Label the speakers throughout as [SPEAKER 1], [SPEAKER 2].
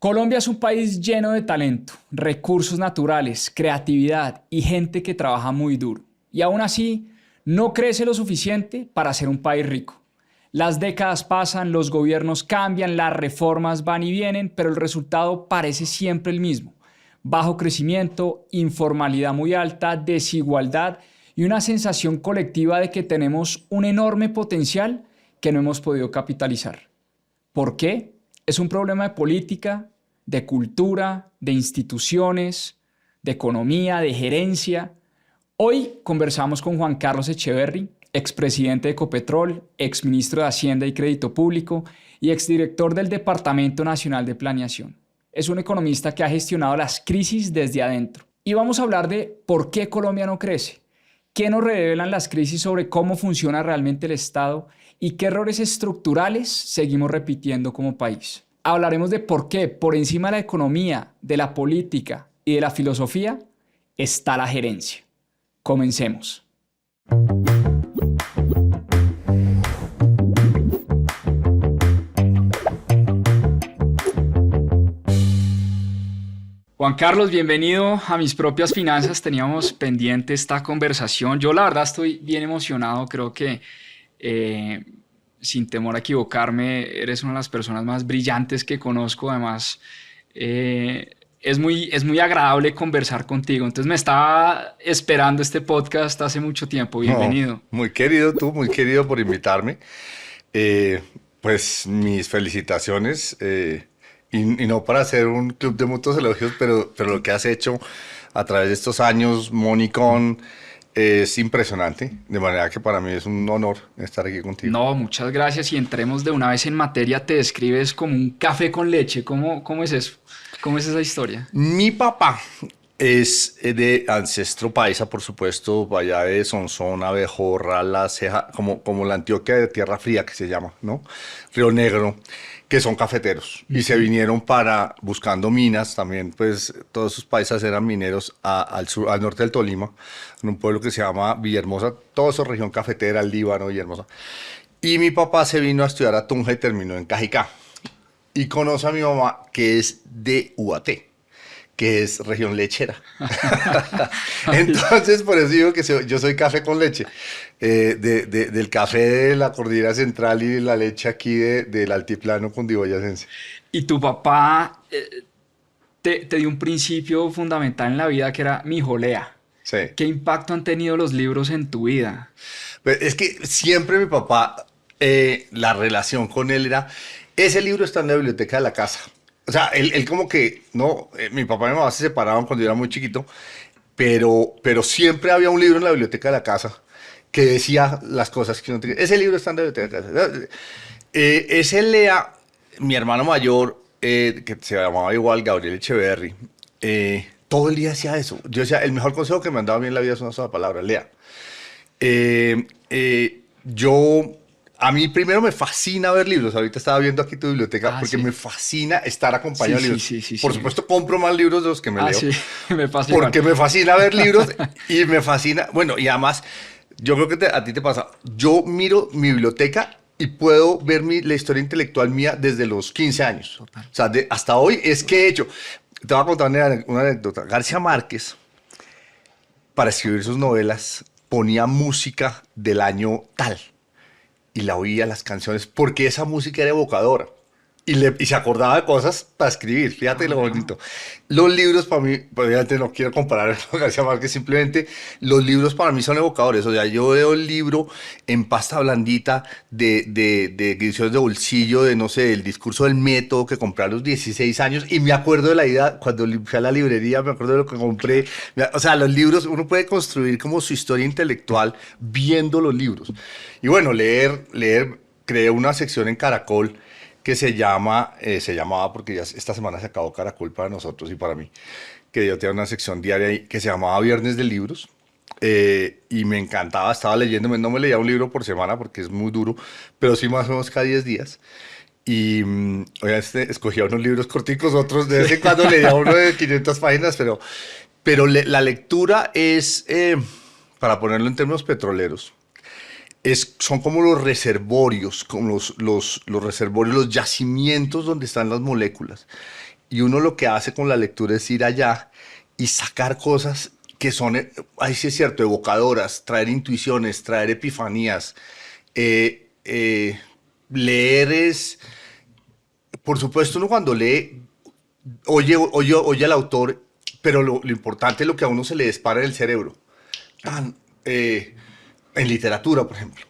[SPEAKER 1] Colombia es un país lleno de talento, recursos naturales, creatividad y gente que trabaja muy duro. Y aún así, no crece lo suficiente para ser un país rico. Las décadas pasan, los gobiernos cambian, las reformas van y vienen, pero el resultado parece siempre el mismo. Bajo crecimiento, informalidad muy alta, desigualdad y una sensación colectiva de que tenemos un enorme potencial que no hemos podido capitalizar. ¿Por qué? Es un problema de política, de cultura, de instituciones, de economía, de gerencia. Hoy conversamos con Juan Carlos Echeverry, expresidente de Ecopetrol, exministro de Hacienda y Crédito Público y exdirector del Departamento Nacional de Planeación. Es un economista que ha gestionado las crisis desde adentro. Y vamos a hablar de por qué Colombia no crece, qué nos revelan las crisis sobre cómo funciona realmente el Estado y qué errores estructurales seguimos repitiendo como país. Hablaremos de por qué, por encima de la economía, de la política y de la filosofía, está la gerencia. Comencemos. Juan Carlos, bienvenido a Mis Propias Finanzas. Teníamos pendiente esta conversación. Yo la verdad estoy bien emocionado. Creo que, sin temor a equivocarme, eres una de las personas más brillantes que conozco. Además, es muy agradable conversar contigo. Entonces me estaba esperando este podcast hace mucho tiempo. Bienvenido.
[SPEAKER 2] No, muy querido tú, muy querido por invitarme. Pues mis felicitaciones. Y no para hacer un club de mutuos elogios, pero lo que has hecho a través de estos años, Monicon, es impresionante. De manera que para mí es un honor estar aquí contigo.
[SPEAKER 1] No, muchas gracias. Y entremos de una vez en materia. Te describes como un café con leche. ¿Cómo es eso? ¿Cómo es esa historia?
[SPEAKER 2] Mi papá es de ancestro paisa, por supuesto, allá de Sonsón, Abejorra, La Ceja, como la Antioquia de Tierra Fría que se llama, ¿no? Río Negro, que son cafeteros y se vinieron buscando minas también, pues todos sus paisas eran mineros al norte del Tolima, en un pueblo que se llama Villahermosa, toda esa región cafetera, el Líbano, Villahermosa. Y mi papá se vino a estudiar a Tunja y terminó en Cajicá. Y conoce a mi mamá, que es de Ubaté, que es región lechera. Entonces, por eso digo que yo soy café con leche. Del café de la Cordillera Central y la leche aquí del altiplano cundiboyacense.
[SPEAKER 1] Y tu papá te dio un principio fundamental en la vida que era mijolea.
[SPEAKER 2] Sí.
[SPEAKER 1] ¿Qué impacto han tenido los libros en tu vida?
[SPEAKER 2] Pues es que siempre mi papá, la relación con él era, ese libro está en la biblioteca de la casa. O sea, él como que, no, mi papá y mi mamá se separaban cuando yo era muy chiquito, pero siempre había un libro en la biblioteca de la casa que decía las cosas que uno tenía. Ese libro está en la biblioteca de la casa. Ese Lea, mi hermano mayor, que se llamaba igual Gabriel Echeverry, todo el día hacía eso. Yo decía, el mejor consejo que me han dado a mí en la vida es una sola palabra, Lea. A mí primero me fascina ver libros. Ahorita estaba viendo aquí tu biblioteca porque
[SPEAKER 1] sí.
[SPEAKER 2] me fascina estar acompañado de libros.
[SPEAKER 1] Sí.
[SPEAKER 2] Por supuesto, compro más libros de los que me leo.
[SPEAKER 1] Sí, me pasa
[SPEAKER 2] porque
[SPEAKER 1] igual.
[SPEAKER 2] me fascina ver libros y me fascina. Bueno, y además, yo creo que a ti te pasa. Yo miro mi biblioteca y puedo ver la historia intelectual mía desde los 15 años.
[SPEAKER 1] Total.
[SPEAKER 2] O sea, hasta hoy es que he hecho. Te voy a contar una anécdota. García Márquez, para escribir sus novelas, ponía música del año tal. Y la oía las canciones porque esa música era evocadora y se acordaba de cosas para escribir. Fíjate lo bonito. Los libros para mí, pues obviamente no quiero comparar con García Márquez, simplemente los libros para mí son evocadores. O sea, yo veo el libro en pasta blandita de ediciones de bolsillo, de no sé, el discurso del método que compré a los 16 años y me acuerdo de la ida cuando fui a la librería, me acuerdo de lo que compré. O sea, los libros, uno puede construir como su historia intelectual viendo los libros. Y bueno, leer, creé una sección en Caracol que se llamaba, porque ya esta semana se acabó Caracol para nosotros y para mí, que yo tenía una sección diaria ahí que se llamaba Viernes de Libros, y me encantaba, estaba leyéndome, no me leía un libro por semana porque es muy duro, pero sí más o menos cada 10 días. Y obviamente escogía unos libros corticos, otros de vez en cuando leía uno de 500 páginas, pero la lectura es, para ponerlo en términos petroleros, son como los reservorios, como los reservorios, los yacimientos donde están las moléculas. y uno lo que hace con la lectura es ir allá y sacar cosas que son, ahí sí es cierto, evocadoras, traer intuiciones, traer epifanías. Eh, eh, Leer es, por supuesto, uno cuando lee, oye al autor, pero lo importante es lo que a uno se le dispara en el cerebro. Tan, en literatura, por ejemplo.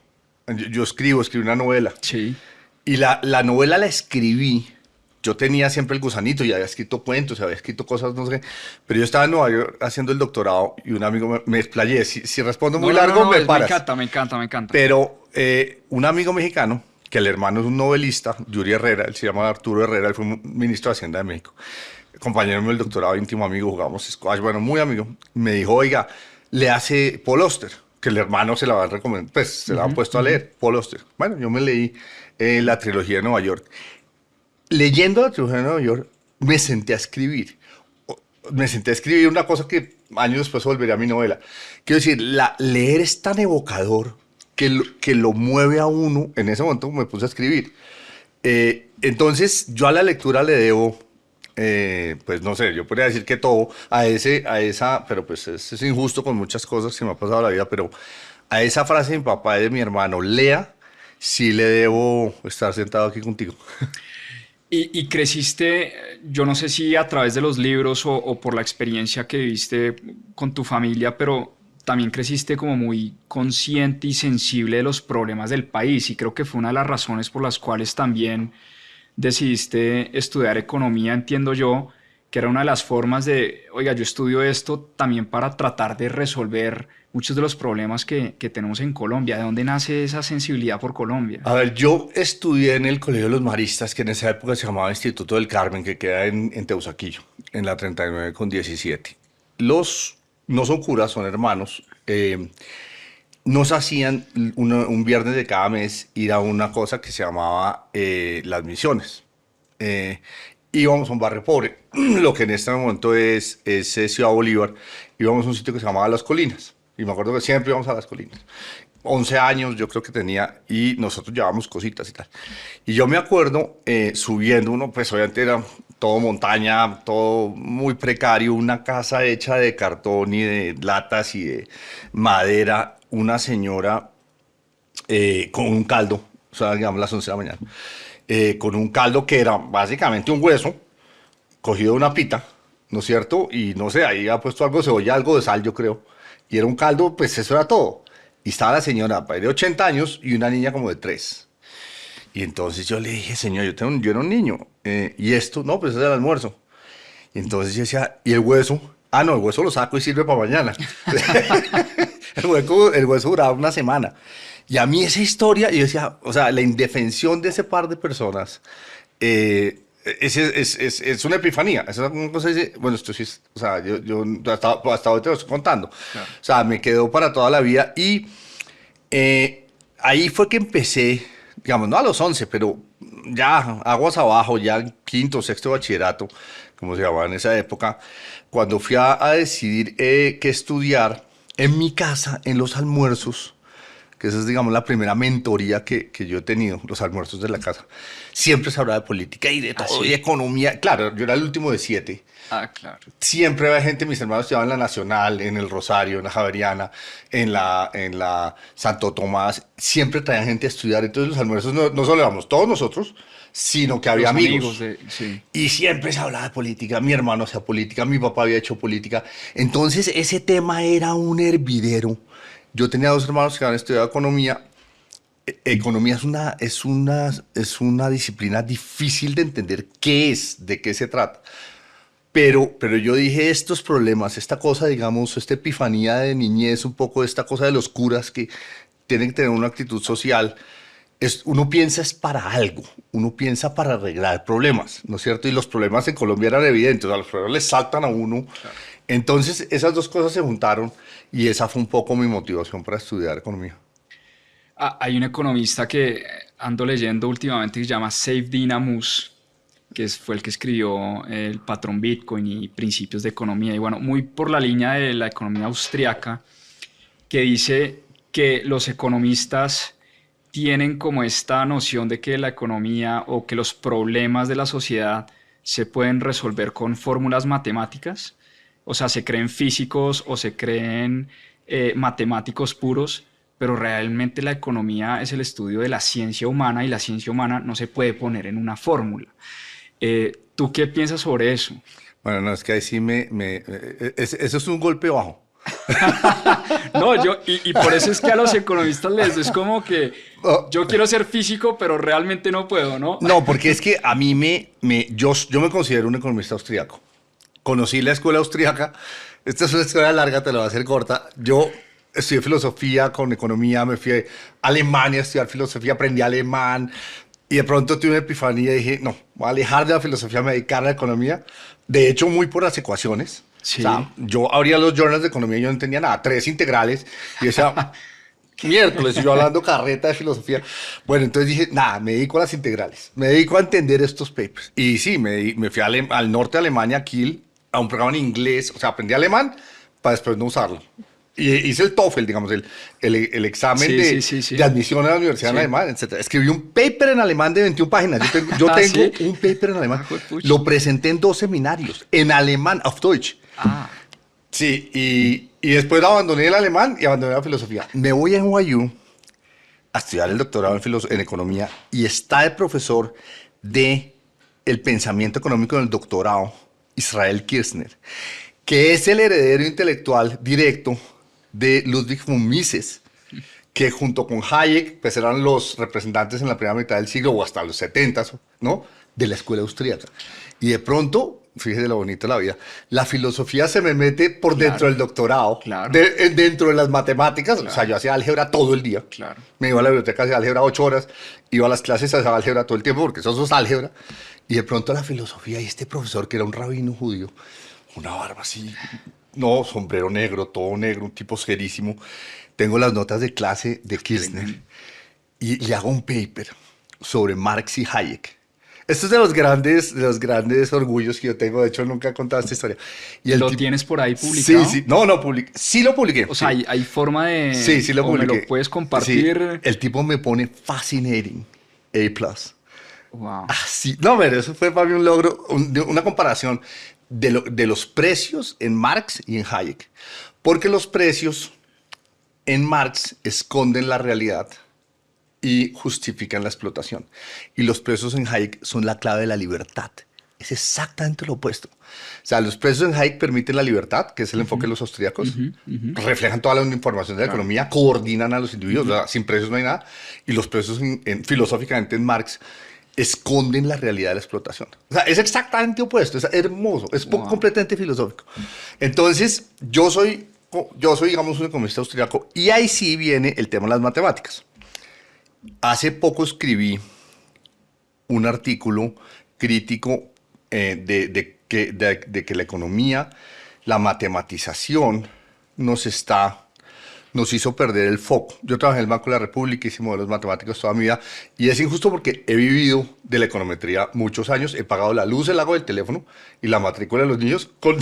[SPEAKER 2] Yo escribí una novela.
[SPEAKER 1] Sí.
[SPEAKER 2] Y la novela la escribí. Yo tenía siempre el gusanito y había escrito cuentos, había escrito cosas, no sé qué. Pero yo estaba en Nueva York haciendo el doctorado y un amigo me explayé. Si respondo muy largo, me paras.
[SPEAKER 1] Me encanta.
[SPEAKER 2] Pero un amigo mexicano, que el hermano es un novelista, Yuri Herrera, él se llama Arturo Herrera, él fue ministro de Hacienda de México. Compañero mío del doctorado, íntimo amigo, jugamos squash, bueno, muy amigo. Me dijo, oiga, le hace Paul Auster, que el hermano se la va a recomendar, pues se la han puesto a leer, Paul Auster. Bueno, yo me leí la trilogía de Nueva York. Leyendo la trilogía de Nueva York, me senté a escribir. Me senté a escribir una cosa que años después volvería a mi novela. Quiero decir, leer es tan evocador que lo mueve a uno. En ese momento me puse a escribir. Entonces, yo a la lectura le debo, pues no sé, yo podría decir que todo, a esa, pero pues es injusto con muchas cosas que me ha pasado en la vida, pero a esa frase de mi papá y de mi hermano, lea, sí le debo estar sentado aquí contigo.
[SPEAKER 1] Y creciste, yo no sé si a través de los libros o por la experiencia que viviste con tu familia, pero también creciste como muy consciente y sensible de los problemas del país, y creo que fue una de las razones por las cuales también decidiste estudiar economía, entiendo yo, que era una de las formas de, oiga, yo estudio esto también para tratar de resolver muchos de los problemas que tenemos en Colombia. ¿De dónde nace esa sensibilidad por Colombia?
[SPEAKER 2] A ver, yo estudié en el Colegio de los Maristas, que en esa época se llamaba Instituto del Carmen, que queda en Teusaquillo, en la 39 con 17. No son curas, son hermanos. Nos hacían un viernes de cada mes ir a una cosa que se llamaba Las Misiones. Íbamos a un barrio pobre, lo que en este momento es Ciudad Bolívar. Íbamos a un sitio que se llamaba Las Colinas. Y me acuerdo que siempre íbamos a Las Colinas. 11 años yo creo que tenía y nosotros llevábamos cositas y tal. Y yo me acuerdo subiendo uno, pues obviamente era todo montaña, todo muy precario, una casa hecha de cartón y de latas y de madera, una señora con un caldo, o sea, digamos las 11 de la mañana, con un caldo que era básicamente un hueso cogido de una pita, ¿no es cierto? Y no sé, ahí ha puesto algo de cebolla, algo de sal, yo creo. Y era un caldo, pues eso era todo. Y estaba la señora de 80 años y una niña como de 3. Y entonces yo le dije, señor, yo era un niño. ¿Y esto? No, pues es el almuerzo. Y entonces yo decía, ¿y el hueso? Ah, no, el hueso lo saco y sirve para mañana. El hueso duraba una semana. Y a mí esa historia, yo decía, o sea, la indefensión de ese par de personas, es una epifanía. Es una cosa bueno, esto sí es, o sea, yo hasta hoy te lo estoy contando. Claro. O sea, me quedó para toda la vida. Y ahí fue que empecé, digamos, no a los 11, pero ya aguas abajo, ya en quinto, sexto bachillerato, como se llamaba en esa época, cuando fui a decidir qué estudiar, en mi casa, en los almuerzos, que esa es, digamos, la primera mentoría que yo he tenido, los almuerzos de la casa. Siempre se hablaba de política y de todo, y economía. Claro, yo era el último de 7.
[SPEAKER 1] Ah, claro.
[SPEAKER 2] Siempre había gente, mis hermanos estudiaban en la Nacional, en el Rosario, en la Javeriana, en la Santo Tomás. Siempre traían gente a estudiar. Entonces los almuerzos no solo éramos todos nosotros, sino que había amigos.
[SPEAKER 1] Sí.
[SPEAKER 2] Y siempre se hablaba de política. Mi hermano hacía política, mi papá había hecho política. Entonces ese tema era un hervidero. Yo tenía 2 hermanos que habían estudiado economía. Economía es una disciplina difícil de entender qué es, de qué se trata. Pero yo dije, estos problemas, esta cosa, digamos, esta epifanía de niñez, un poco esta cosa de los curas que tienen que tener una actitud social, uno piensa es para algo, uno piensa para arreglar problemas, ¿no es cierto? Y los problemas en Colombia eran evidentes, a los problemas les saltan a uno. Claro. Entonces, esas 2 cosas se juntaron y esa fue un poco mi motivación para estudiar economía.
[SPEAKER 1] Hay un economista que ando leyendo últimamente que se llama Saifedean Ammous, que fue el que escribió El patrón Bitcoin y Principios de Economía. Y bueno, muy por la línea de la economía austriaca, que dice que los economistas tienen como esta noción de que la economía o que los problemas de la sociedad se pueden resolver con fórmulas matemáticas, o sea, se creen físicos o se creen matemáticos puros, pero realmente la economía es el estudio de la ciencia humana y la ciencia humana no se puede poner en una fórmula. ¿Tú qué piensas sobre eso?
[SPEAKER 2] Bueno, no, es que ahí sí eso es un golpe bajo.
[SPEAKER 1] No, y por eso es que a los economistas les es como que
[SPEAKER 2] Oh,
[SPEAKER 1] yo quiero ser físico, pero realmente no puedo, ¿no?
[SPEAKER 2] no, porque es que a mí yo me considero un economista austriaco. Conocí la escuela austriaca. Esta es una historia larga, te la voy a hacer corta. Yo estudié filosofía con economía, me fui a Alemania a estudiar filosofía, aprendí alemán y de pronto tuve una epifanía y dije, no, voy a alejar de la filosofía, me voy a dedicar a la economía. De hecho, muy por las ecuaciones.
[SPEAKER 1] Sí.
[SPEAKER 2] O sea, yo abría los journals de economía y yo no entendía nada, 3 integrales y decía, miércoles, y yo hablando carreta de filosofía. Bueno, entonces dije, nada, me dedico a las integrales, me dedico a entender estos papers. Y sí, me fui al norte de Alemania, a Kiel, a un programa en inglés, o sea, aprendí alemán para después no usarlo. Y hice el TOEFL, digamos, el examen
[SPEAKER 1] Sí.
[SPEAKER 2] de admisión a la universidad en alemán, etc. Escribí un paper en alemán de 21 páginas. Yo tengo
[SPEAKER 1] ¿Sí?
[SPEAKER 2] un paper en alemán.
[SPEAKER 1] Juepucha.
[SPEAKER 2] Lo presenté en 2 seminarios, en alemán, auf Deutsch.
[SPEAKER 1] Ah,
[SPEAKER 2] Sí, y después abandoné el alemán y abandoné la filosofía. Me voy a NYU a estudiar el doctorado en economía y está el profesor de el pensamiento económico en el doctorado, Israel Kirzner, que es el heredero intelectual directo de Ludwig von Mises, que junto con Hayek pues eran los representantes en la primera mitad del siglo o hasta los 70, ¿no? De la escuela austríaca. Y de pronto, fíjese lo bonito de la vida, la filosofía se me mete por dentro del doctorado,
[SPEAKER 1] claro.
[SPEAKER 2] Dentro de las matemáticas. Claro. O sea, yo hacía álgebra todo el día.
[SPEAKER 1] Claro.
[SPEAKER 2] Me iba a la biblioteca, hacía álgebra 8 horas, iba a las clases, hacía álgebra todo el tiempo, porque eso es álgebra. Y de pronto la filosofía y este profesor, que era un rabino judío, una barba así, no, sombrero negro, todo negro, un tipo serísimo. Tengo las notas de clase de Kirchner y le hago un paper sobre Marx y Hayek. Esto es de los grandes orgullos que yo tengo. De hecho, nunca he contado esta historia.
[SPEAKER 1] Y ¿Lo tienes por ahí publicado?
[SPEAKER 2] Sí. No, sí lo publiqué.
[SPEAKER 1] O sea, ¿hay forma de...
[SPEAKER 2] Sí, lo publiqué.
[SPEAKER 1] ¿Me lo puedes compartir?
[SPEAKER 2] Sí, el tipo me pone fascinating, A+.
[SPEAKER 1] Wow.
[SPEAKER 2] Sí. No, pero eso fue para mí un logro, una comparación de los precios en Marx y en Hayek. Porque los precios en Marx esconden la realidad y justifican la explotación. Y los precios en Hayek son la clave de la libertad. Es exactamente lo opuesto. O sea, los precios en Hayek permiten la libertad, que es el enfoque de los austríacos, reflejan toda la información de la economía, coordinan a los individuos, o sea, sin precios no hay nada. Y los precios filosóficamente en Marx esconden la realidad de la explotación. O sea, es exactamente opuesto, es hermoso, es completamente filosófico. Entonces, yo soy, digamos, un economista austríaco y ahí sí viene el tema de las matemáticas. Hace poco escribí un artículo crítico de que la economía, la matematización nos hizo perder el foco. Yo trabajé en el Banco de la República, hice modelos matemáticos toda mi vida y es injusto porque he vivido de la econometría muchos años, he pagado la luz, el agua del teléfono y la matrícula de los niños con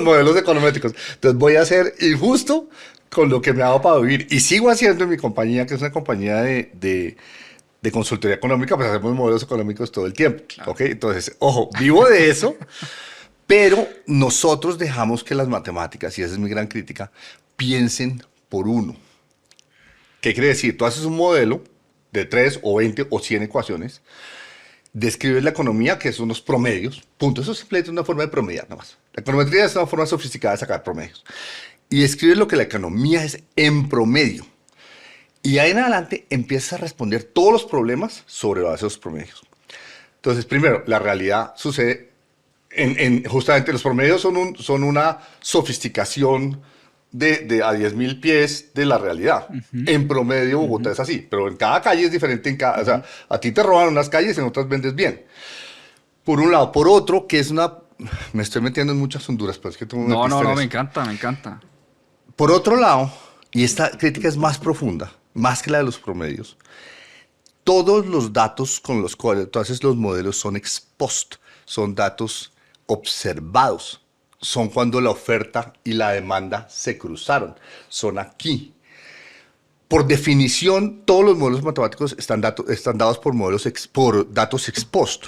[SPEAKER 2] modelos econométricos. Entonces voy a ser injusto con lo que me ha dado para vivir y sigo haciendo en mi compañía, que es una compañía de consultoría económica, pues hacemos modelos económicos todo el tiempo. Claro. ¿Okay? Entonces, ojo, vivo de eso. Pero nosotros dejamos que las matemáticas, y esa es mi gran crítica, piensen por uno. ¿Qué quiere decir? Tú haces un modelo de 3 o 20 o 100 ecuaciones, describes la economía, que son unos promedios, punto. Eso simplemente es una forma de promediar, nada más. La econometría es una forma sofisticada de sacar promedios. Y describes lo que la economía es en promedio. Y ahí en adelante empiezas a responder todos los problemas sobre base de esos promedios. Entonces, primero, la realidad sucede justamente los promedios son una sofisticación a 10.000 pies de la realidad. En promedio Bogotá es así, pero en cada calle es diferente. O sea, a ti te roban unas calles y en otras vendes bien. Por un lado. Por otro, que es me estoy metiendo en muchas honduras, pero es que tengo
[SPEAKER 1] No, me encanta.
[SPEAKER 2] Por otro lado, y esta crítica es más profunda, más que la de los promedios, todos los datos con los cuales tú haces los modelos son ex post, son datos observados, son cuando la oferta y la demanda se cruzaron, son aquí. Por definición, todos los modelos matemáticos están dados por datos ex post.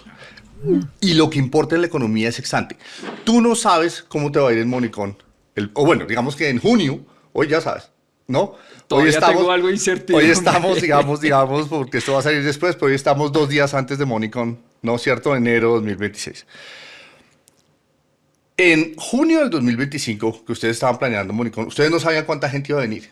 [SPEAKER 2] Y lo que importa en la economía es ex ante. Tú no sabes cómo te va a ir en Monicón. O bueno, digamos que en junio, hoy ya sabes, ¿no?
[SPEAKER 1] Todavía tengo algo de incertidumbre.
[SPEAKER 2] Hoy estamos, digamos, porque esto va a salir después, pero hoy estamos 2 días antes de Monicón, ¿no? ¿Cierto? Enero de 2026. En junio del 2025, que ustedes estaban planeando Monicón, ustedes no sabían cuánta gente iba a venir.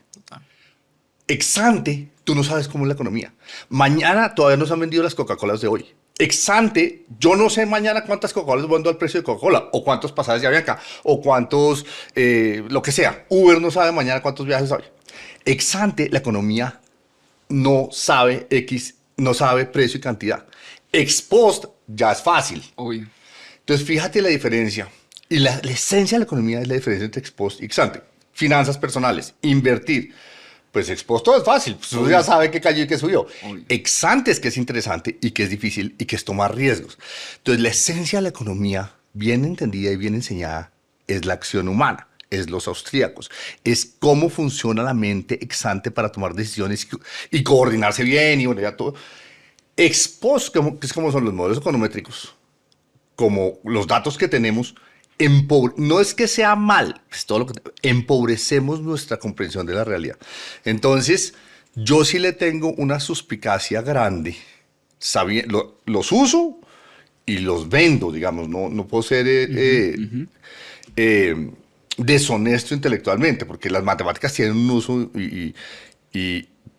[SPEAKER 2] Ex ante, tú no sabes cómo es la economía. Mañana todavía no se han vendido las Coca-Colas de hoy. Ex ante, yo no sé mañana cuántas Coca-Colas vendo al precio de Coca-Cola, o cuántos pasajes ya había acá, o cuántos, lo que sea. Uber no sabe mañana cuántos viajes hay. Ex ante, la economía no sabe no sabe precio y cantidad. Ex post, ya es fácil.
[SPEAKER 1] Obvio.
[SPEAKER 2] Entonces, fíjate la diferencia. Y la esencia de la economía es la diferencia entre ex post y ex ante. Finanzas personales, invertir. Pues ex post todo es fácil, pues uno ya sabe qué cayó y qué subió. Ex ante es que es interesante y que es difícil y que es tomar riesgos. Entonces, la esencia de la economía, bien entendida y bien enseñada, es la acción humana, es los austríacos, es cómo funciona la mente ex ante para tomar decisiones y coordinarse bien y bueno, ya todo. Ex post, que es como son los modelos econométricos, como los datos que tenemos, no es que sea mal, es todo lo que empobrecemos nuestra comprensión de la realidad. Entonces, yo sí le tengo una suspicacia grande. Los uso y los vendo, digamos, no puedo ser deshonesto intelectualmente, porque las matemáticas tienen un uso,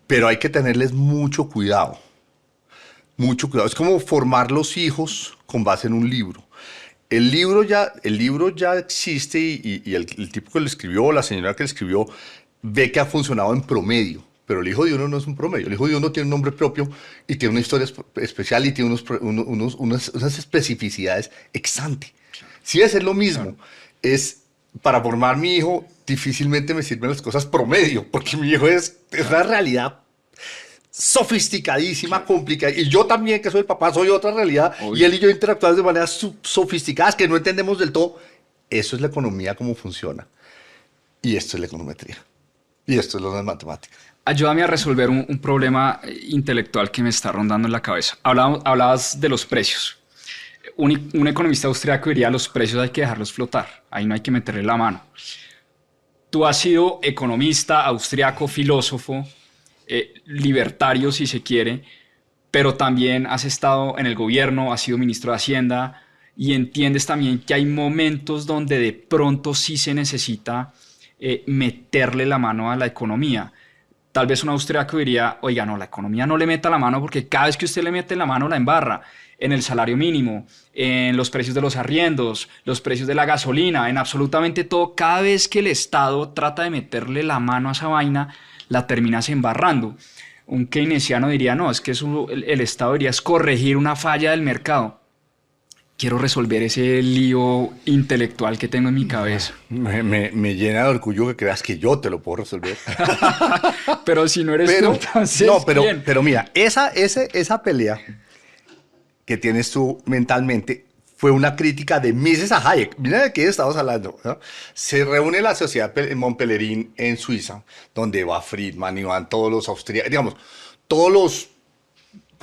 [SPEAKER 2] pero hay que tenerles mucho cuidado. Mucho cuidado. Es como formar los hijos con base en un libro. El libro ya existe y el tipo que lo escribió, la señora que lo escribió, ve que ha funcionado en promedio. Pero el hijo de uno no es un promedio. El hijo de uno tiene un nombre propio y tiene una historia especial y tiene unas especificidades ex ante. Si es lo mismo, para formar mi hijo, difícilmente me sirven las cosas promedio, porque mi hijo es una realidad sofisticadísima, complicada. Y yo también, que soy el papá, soy otra realidad. Obvio. Y él y yo interactuamos de maneras sofisticadas que no entendemos del todo. Eso es la economía, cómo funciona. Y esto es la econometría. Y esto es las matemáticas.
[SPEAKER 1] Ayúdame a resolver un problema intelectual que me está rondando en la cabeza. Hablabas de los precios. Un economista austríaco diría: los precios hay que dejarlos flotar. Ahí no hay que meterle la mano. Tú has sido economista, austriaco, filósofo, libertario si se quiere, pero también has estado en el gobierno, has sido ministro de Hacienda y entiendes también que hay momentos donde de pronto sí se necesita meterle la mano a la economía. Tal vez un austriaco diría: oiga, no, la economía no le meta la mano, porque cada vez que usted le mete la mano la embarra. En el salario mínimo, en los precios de los arriendos, los precios de la gasolina, en absolutamente todo. Cada vez que el Estado trata de meterle la mano a esa vaina, la terminas embarrando. Un keynesiano diría: no, es que el Estado debería corregir una falla del mercado. Quiero resolver ese lío intelectual que tengo en mi cabeza.
[SPEAKER 2] Me llena de orgullo que creas que yo te lo puedo resolver.
[SPEAKER 1] Pero si no eres tú, entonces
[SPEAKER 2] no,
[SPEAKER 1] ¿quién?
[SPEAKER 2] pero mira, esa pelea que tienes tú mentalmente fue una crítica de Mises a Hayek. Mira de qué estamos hablando, ¿no? Se reúne la sociedad en Montpellerin, en Suiza, donde va Friedman y van todos los austríacos, digamos, todos los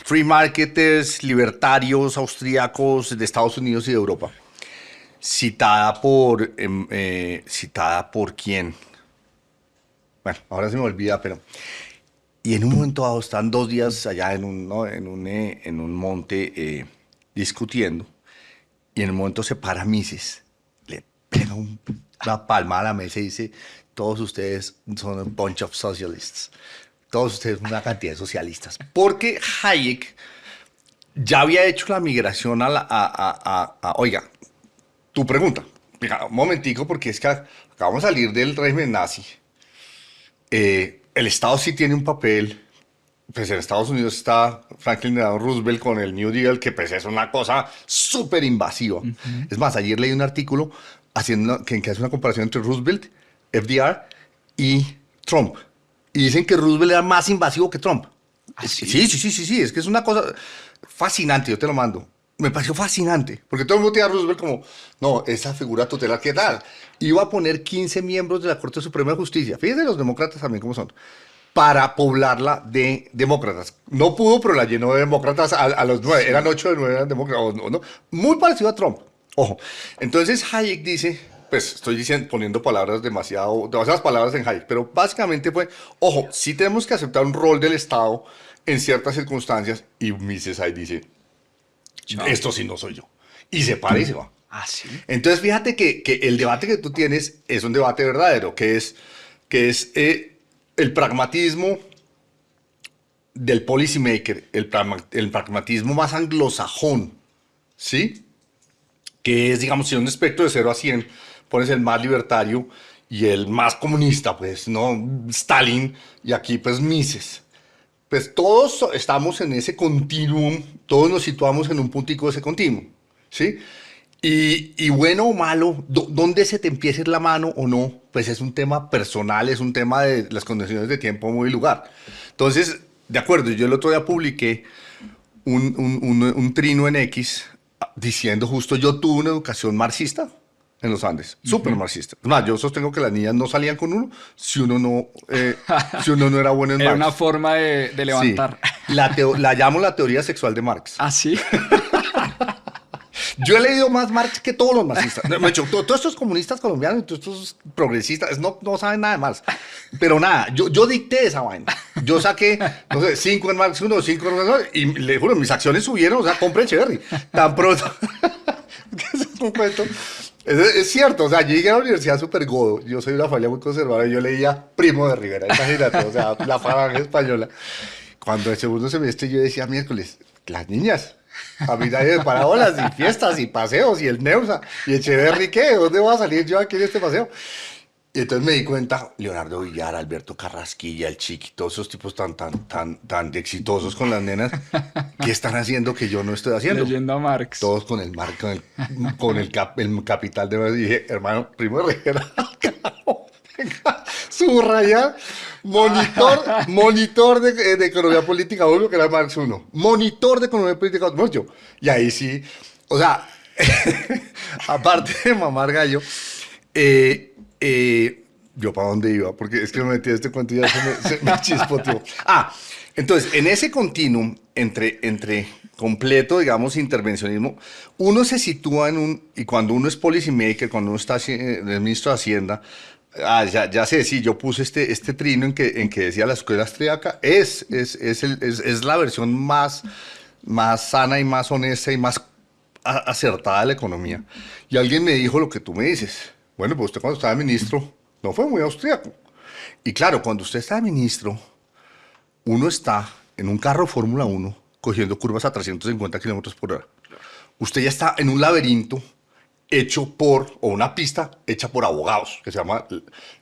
[SPEAKER 2] free marketers, libertarios austríacos de Estados Unidos y de Europa. Citada por quién. Bueno, ahora se me olvida, pero... Y en un momento dado están 2 días allá en un monte discutiendo. Y en un momento se para Mises, le pega una palma a la mesa y dice: todos ustedes son un bunch of socialists. Todos ustedes son una cantidad de socialistas. Porque Hayek ya había hecho la migración oiga, tu pregunta. Mira, un momentico, porque es que acabamos de salir del régimen nazi. El Estado sí tiene un papel. Pues en Estados Unidos está Franklin Delano Roosevelt con el New Deal, que pues es una cosa súper invasiva. Es más, ayer leí un artículo que hace una comparación entre Roosevelt, FDR y Trump. Y dicen que Roosevelt era más invasivo que Trump. Sí. Es que es una cosa fascinante, yo te lo mando. Me pareció fascinante, porque todo el mundo tiene a Roosevelt como: no, esa figura tutelar, ¿qué tal? Iba a poner 15 miembros de la Corte Suprema de Justicia. Fíjense los demócratas también cómo son. para poblarla de demócratas. No pudo, pero la llenó de demócratas a los 9. Eran 8 de 9, eran demócratas. No. Muy parecido a Trump. Ojo. Entonces Hayek dice, pues estoy diciendo, poniendo palabras demasiadas palabras en Hayek, pero básicamente fue, ojo, sí tenemos que aceptar un rol del Estado en ciertas circunstancias, y Mises ahí dice, esto sí no soy yo. Y se para y se va.
[SPEAKER 1] Ah, sí.
[SPEAKER 2] Entonces fíjate que el debate que tú tienes es un debate verdadero, que es el pragmatismo del policymaker, el pragmatismo más anglosajón, ¿sí? Que es, digamos, si en un espectro de 0 a 100 pones el más libertario y el más comunista, pues, ¿no? Stalin, y aquí, pues, Mises. Pues todos estamos en ese continuum, todos nos situamos en un puntico de ese continuum, ¿sí? Y bueno o malo, ¿dónde se te empieza a ir la mano o no? Pues es un tema personal, es un tema de las condiciones de tiempo, muy lugar. Entonces, de acuerdo, yo el otro día publiqué un trino en X diciendo justo, yo tuve una educación marxista en los Andes, súper marxista. Es más, yo sostengo que las niñas no salían con uno si uno no era bueno en
[SPEAKER 1] Era
[SPEAKER 2] Marx.
[SPEAKER 1] una forma de levantar.
[SPEAKER 2] Sí. La llamo la teoría sexual de Marx.
[SPEAKER 1] Ah, sí.
[SPEAKER 2] Yo he leído más Marx que todos los marxistas. Me he dicho, todos estos comunistas colombianos y todos estos progresistas no saben nada de Marx. Pero nada, yo dicté esa vaina. Yo saqué, no sé, 5 en Marx 1, 5 en Marx 2, y le juro, mis acciones subieron, o sea, compré Echeverry. Tan pronto. Es un cuento. Es cierto, o sea, yo llegué a la universidad súper godo. Yo soy de una familia muy conservadora y yo leía Primo de Rivera, imagínate, o sea, la falange española. Cuando el segundo semestre yo decía miércoles, las niñas. A mí nadie me para bolas, y fiestas, y paseos, y el Neusa, y Echeverry, ¿qué? ¿Dónde voy a salir yo aquí en este paseo? Y entonces me di cuenta, Leonardo Villar, Alberto Carrasquilla, el Chiqui, todos esos tipos tan exitosos con las nenas, ¿qué están haciendo que yo no estoy haciendo?
[SPEAKER 1] Leyendo a Marx.
[SPEAKER 2] Todos con el el capital de Marx. Y dije, hermano, Primo de Rivera, subrayar, monitor de economía política 1, que era Marx 1, monitor de economía política 1, y ahí sí, o sea, aparte de mamar gallo, yo para dónde iba, porque es que me metí a este cuento y ya se me chispoteó. Entonces, en ese continuum entre completo, digamos, intervencionismo, uno se sitúa y cuando uno es policymaker, cuando uno está el ministro de Hacienda, ya sé, sí, yo puse este trino en que decía la escuela austríaca, es la versión más sana y más honesta y más acertada de la economía. Y alguien me dijo lo que tú me dices. Bueno, pues usted cuando estaba ministro no fue muy austríaco. Y claro, cuando usted está ministro, uno está en un carro Fórmula 1 cogiendo curvas a 350 kilómetros por hora. Usted ya está en un laberinto o una pista hecha por abogados, que se llama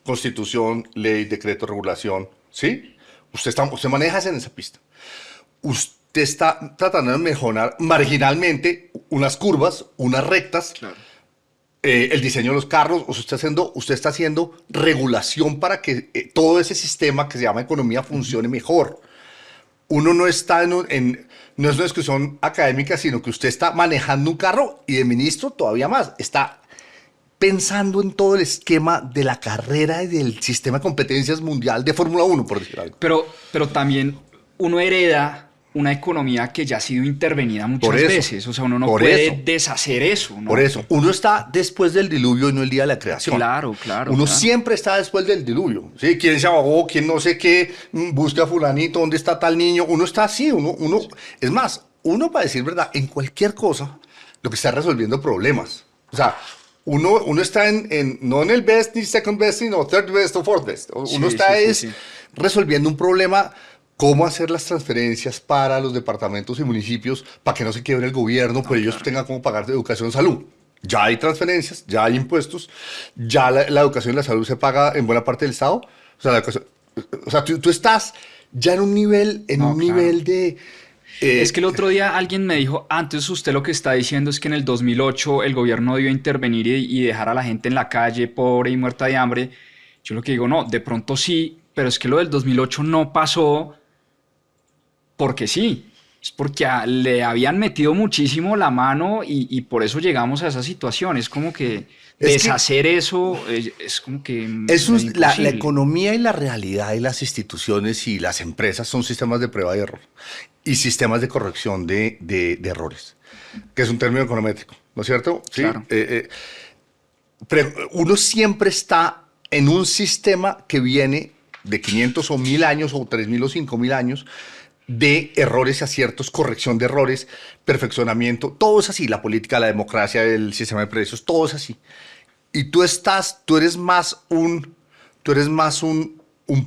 [SPEAKER 2] Constitución, Ley, Decreto, Regulación, ¿sí? Usted maneja en esa pista. Usted está tratando de mejorar marginalmente unas curvas, unas rectas, claro. El diseño de los carros, usted está haciendo regulación para que todo ese sistema que se llama economía funcione mejor. Uno no está no es una discusión académica, sino que usted está manejando un carro y de ministro todavía más. Está pensando en todo el esquema de la carrera y del sistema de competencias mundial de Fórmula 1, por decir algo.
[SPEAKER 1] Pero también uno hereda una economía que ya ha sido intervenida muchas veces. O sea, uno no puede deshacer eso, ¿no?
[SPEAKER 2] Por eso, uno está después del diluvio y no el día de la creación.
[SPEAKER 1] Claro.
[SPEAKER 2] Uno siempre está después del diluvio. ¿Sí? ¿Quién se ahogó? ¿Quién no sé qué? Busca a fulanito, ¿dónde está tal niño? Uno está así, es más, uno, para decir verdad, en cualquier cosa, lo que está resolviendo problemas. O sea, uno está no en el best, ni second best, sino third best o fourth best. Uno está resolviendo un problema. Cómo hacer las transferencias para los departamentos y municipios para que no se quiebre el gobierno, pero ellos tengan cómo pagar de educación y salud. Ya hay transferencias, ya hay impuestos, ya la educación y la salud se paga en buena parte del Estado. O sea, tú estás ya en un nivel, nivel de...
[SPEAKER 1] es que el otro día alguien me dijo, antes usted lo que está diciendo es que en el 2008 el gobierno debió intervenir y dejar a la gente en la calle pobre y muerta de hambre. Yo lo que digo, no, de pronto sí, pero es que lo del 2008 no pasó porque sí. Es porque le habían metido muchísimo la mano y por eso llegamos a esa situación. Es como que
[SPEAKER 2] Es que
[SPEAKER 1] deshacer eso es como que
[SPEAKER 2] es
[SPEAKER 1] medio
[SPEAKER 2] la
[SPEAKER 1] imposible.
[SPEAKER 2] economía y la realidad y las instituciones y las empresas son sistemas de prueba y error y sistemas de corrección de errores, que es un término econométrico, ¿no es cierto? Sí.
[SPEAKER 1] Claro.
[SPEAKER 2] Pero uno siempre está en un sistema que viene de 500 o 1000 años o 3000 o 5000 años de errores y aciertos, corrección de errores, perfeccionamiento, todo es así, la política, la democracia, el sistema de precios, todo es así. Y tú eres más un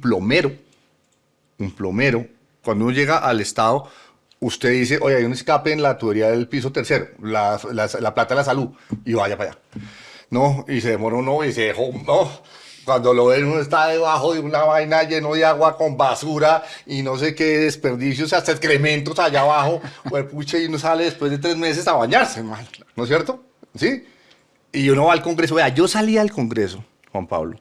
[SPEAKER 2] plomero. Cuando uno llega al Estado, usted dice, oye, hay un escape en la tubería del piso tercero, la plata de la salud, y vaya para allá. No, y se demora uno y se dejó, no. Cuando lo ven, uno está debajo de una vaina lleno de agua con basura y no sé qué desperdicios, hasta excrementos allá abajo, pues, pucha, y uno sale después de 3 meses a bañarse, hermano. ¿No es cierto? ¿Sí? Y uno va al Congreso. Vea, yo salí al Congreso, Juan Pablo,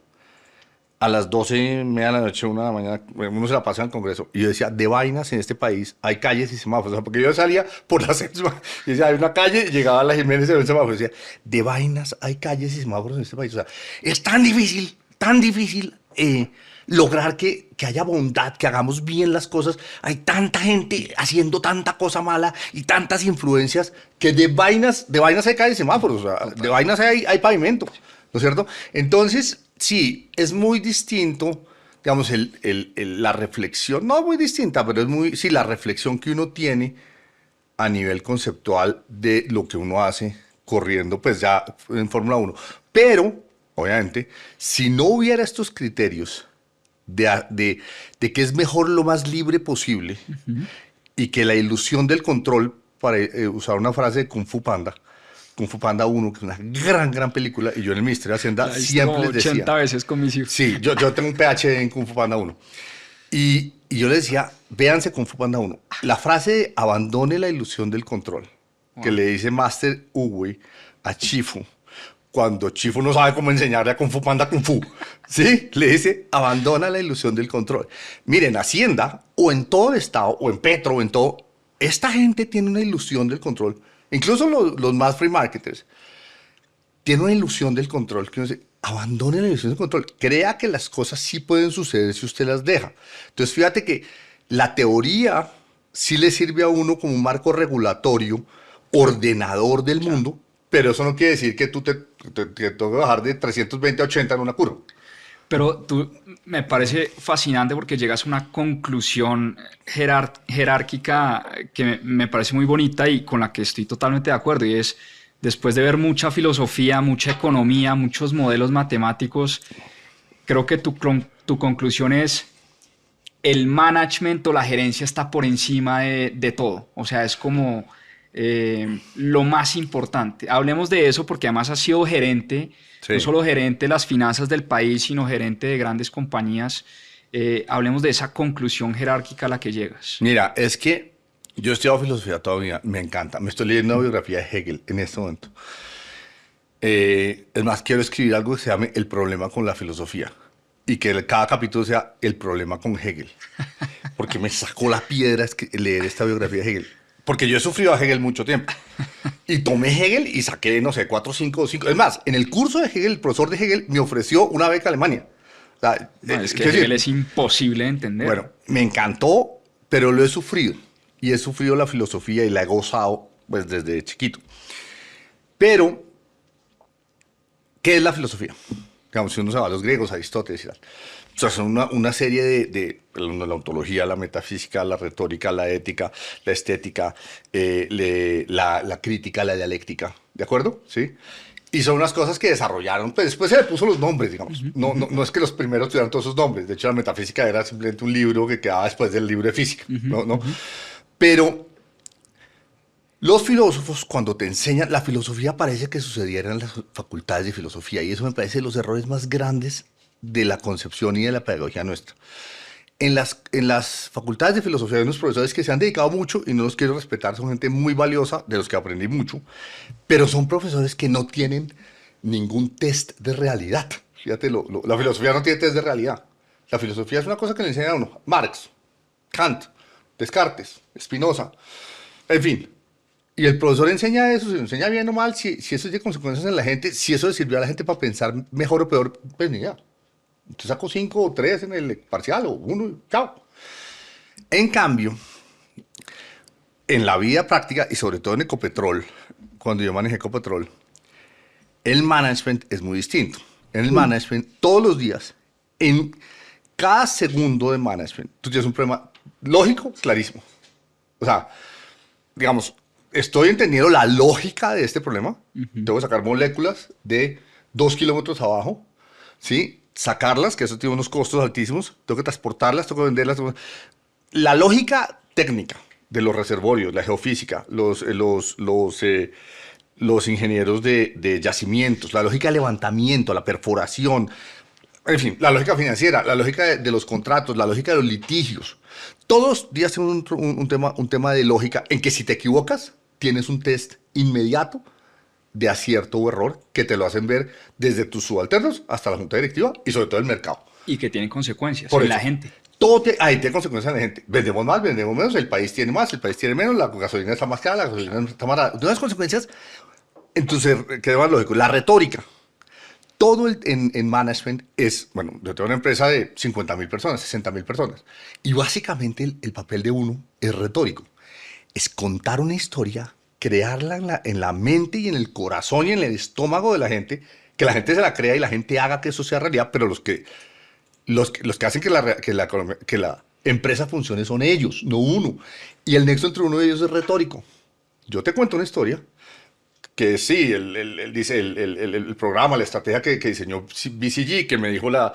[SPEAKER 2] a las 12:30 de la noche, 1 de la mañana, uno se la pasa en el Congreso, y yo decía, de vainas en este país hay calles y semáforos, o sea, porque yo salía por la séptima, y decía, hay una calle, llegaba a la Jiménez y había un semáforo, y decía, de vainas hay calles y semáforos en este país, o sea, es tan difícil lograr que haya bondad, que hagamos bien las cosas, hay tanta gente haciendo tanta cosa mala y tantas influencias, que de vainas hay calles y semáforos, o sea, de vainas hay pavimento, ¿no es cierto? Entonces, sí, es muy distinto, digamos, la reflexión, no muy distinta, pero es muy, sí, la reflexión que uno tiene a nivel conceptual de lo que uno hace corriendo, pues ya en Fórmula 1. Pero, obviamente, si no hubiera estos criterios de que es mejor lo más libre posible y que la ilusión del control, para usar una frase de Kung Fu Panda 1, que es una gran película, y yo en el Ministerio de Hacienda
[SPEAKER 1] La he visto
[SPEAKER 2] siempre
[SPEAKER 1] como
[SPEAKER 2] les decía,
[SPEAKER 1] 80 veces con mis hijos.
[SPEAKER 2] sí, yo tengo un PhD en Kung Fu Panda 1, y yo les decía, véanse Kung Fu Panda 1. La frase de abandone la ilusión del control, que le dice Master Uwe a Chifu, cuando Chifu no sabe cómo enseñarle a Kung Fu Panda Kung Fu, ¿sí? Le dice, abandona la ilusión del control. Miren, Hacienda, o en todo el Estado, o en Petro, o en todo, esta gente tiene una ilusión del control. Incluso los más free marketers tienen una ilusión del control que uno dice, abandone la ilusión del control. Crea que las cosas sí pueden suceder si usted las deja. Entonces, fíjate que la teoría sí le sirve a uno como un marco regulatorio, ordenador del mundo, pero eso no quiere decir que tú te tengas que bajar de 320 a 80 en una curva.
[SPEAKER 1] Pero tú me parece fascinante porque llegas a una conclusión jerárquica que me parece muy bonita y con la que estoy totalmente de acuerdo. Y es, después de ver mucha filosofía, mucha economía, muchos modelos matemáticos, creo que tu conclusión es el management o la gerencia está por encima de todo. O sea, es como lo más importante. Hablemos de eso porque además has sido gerente,
[SPEAKER 2] Sí.
[SPEAKER 1] no solo gerente de las finanzas del país, sino gerente de grandes compañías. Hablemos de esa conclusión jerárquica a la que llegas.
[SPEAKER 2] Mira, es que yo he estudiado filosofía todavía, me encanta. Me estoy leyendo una biografía de Hegel en este momento. Es más, quiero escribir algo que se llame El problema con la filosofía. Y que cada capítulo sea El problema con Hegel. Porque me sacó la piedra leer esta biografía de Hegel. Porque yo he sufrido a Hegel mucho tiempo. Y tomé Hegel y saqué, no sé, 4, 5, 5. Es más, en el curso de Hegel, el profesor de Hegel me ofreció una beca a Alemania. O sea,
[SPEAKER 1] No, es que
[SPEAKER 2] quiero
[SPEAKER 1] Hegel
[SPEAKER 2] decir,
[SPEAKER 1] es imposible de entender.
[SPEAKER 2] bueno, me encantó, pero lo he sufrido. Y he sufrido la filosofía y la he gozado pues, desde chiquito. Pero, ¿qué es la filosofía? Digamos, si uno se va a los griegos, a Aristóteles y tal. O sea, son una serie la ontología, la metafísica, la retórica, la ética, la estética, la crítica, la dialéctica. ¿De acuerdo? ¿Sí? Y son unas cosas que desarrollaron. Pues después se le puso los nombres, digamos. No es que los primeros tuvieran todos esos nombres. De hecho, la metafísica era simplemente un libro que quedaba después del libro de física. ¿No? Pero los filósofos, cuando te enseñan, la filosofía parece que sucediera en las facultades de filosofía. Y eso me parece de los errores más grandes de la concepción y de la pedagogía nuestra. En las facultades de filosofía hay unos profesores que se han dedicado mucho y no los quiero respetar, son gente muy valiosa, de los que aprendí mucho, pero son profesores que no tienen ningún test de realidad. Fíjate, la filosofía no tiene test de realidad. La filosofía es una cosa que le enseñan a uno. Marx, Kant, Descartes, Spinoza, en fin. Y el profesor enseña eso, si lo enseña bien o mal, si eso tiene consecuencias en la gente, si eso le sirvió a la gente para pensar mejor o peor, pues ni idea. Entonces saco 5 o 3 en el parcial o 1, chao. En cambio, en la vida práctica y sobre todo en Ecopetrol, cuando yo manejé Ecopetrol, el management es muy distinto. En el management, todos los días, en cada segundo de management, tú tienes un problema lógico clarísimo. O sea, digamos, estoy entendiendo la lógica de este problema. Tengo que sacar moléculas de 2 kilómetros abajo, ¿sí? Sacarlas, que eso tiene unos costos altísimos. Tengo que transportarlas, tengo que venderlas. La lógica técnica de los reservorios, la geofísica, los ingenieros de yacimientos, la lógica de levantamiento, la perforación, en fin, la lógica financiera, la lógica de los contratos, la lógica de los litigios. Todos los días tienen un tema de lógica en que si te equivocas, tienes un test inmediato de acierto o error que te lo hacen ver desde tus subalternos hasta la junta directiva y sobre todo el mercado.
[SPEAKER 1] Y que tienen consecuencias
[SPEAKER 2] Por
[SPEAKER 1] en
[SPEAKER 2] eso,
[SPEAKER 1] la gente.
[SPEAKER 2] ahí tiene consecuencias en la gente. Vendemos más, vendemos menos, el país tiene más, el país tiene menos, la gasolina está más cara, la gasolina está más barata. Unas consecuencias, entonces, ¿qué más lógico? La retórica. Todo en management es, bueno, yo tengo una empresa de 50.000 personas, 60.000 personas. Y básicamente el papel de uno es retórico. Es contar una historia, crearla en la mente y en el corazón y en el estómago de la gente, que la gente se la crea y la gente haga que eso sea realidad, pero los que hacen que la empresa funcione son ellos, no uno. Y el nexo entre uno de ellos es retórico. Yo te cuento una historia que sí, dice el programa, la estrategia que diseñó BCG, que me dijo la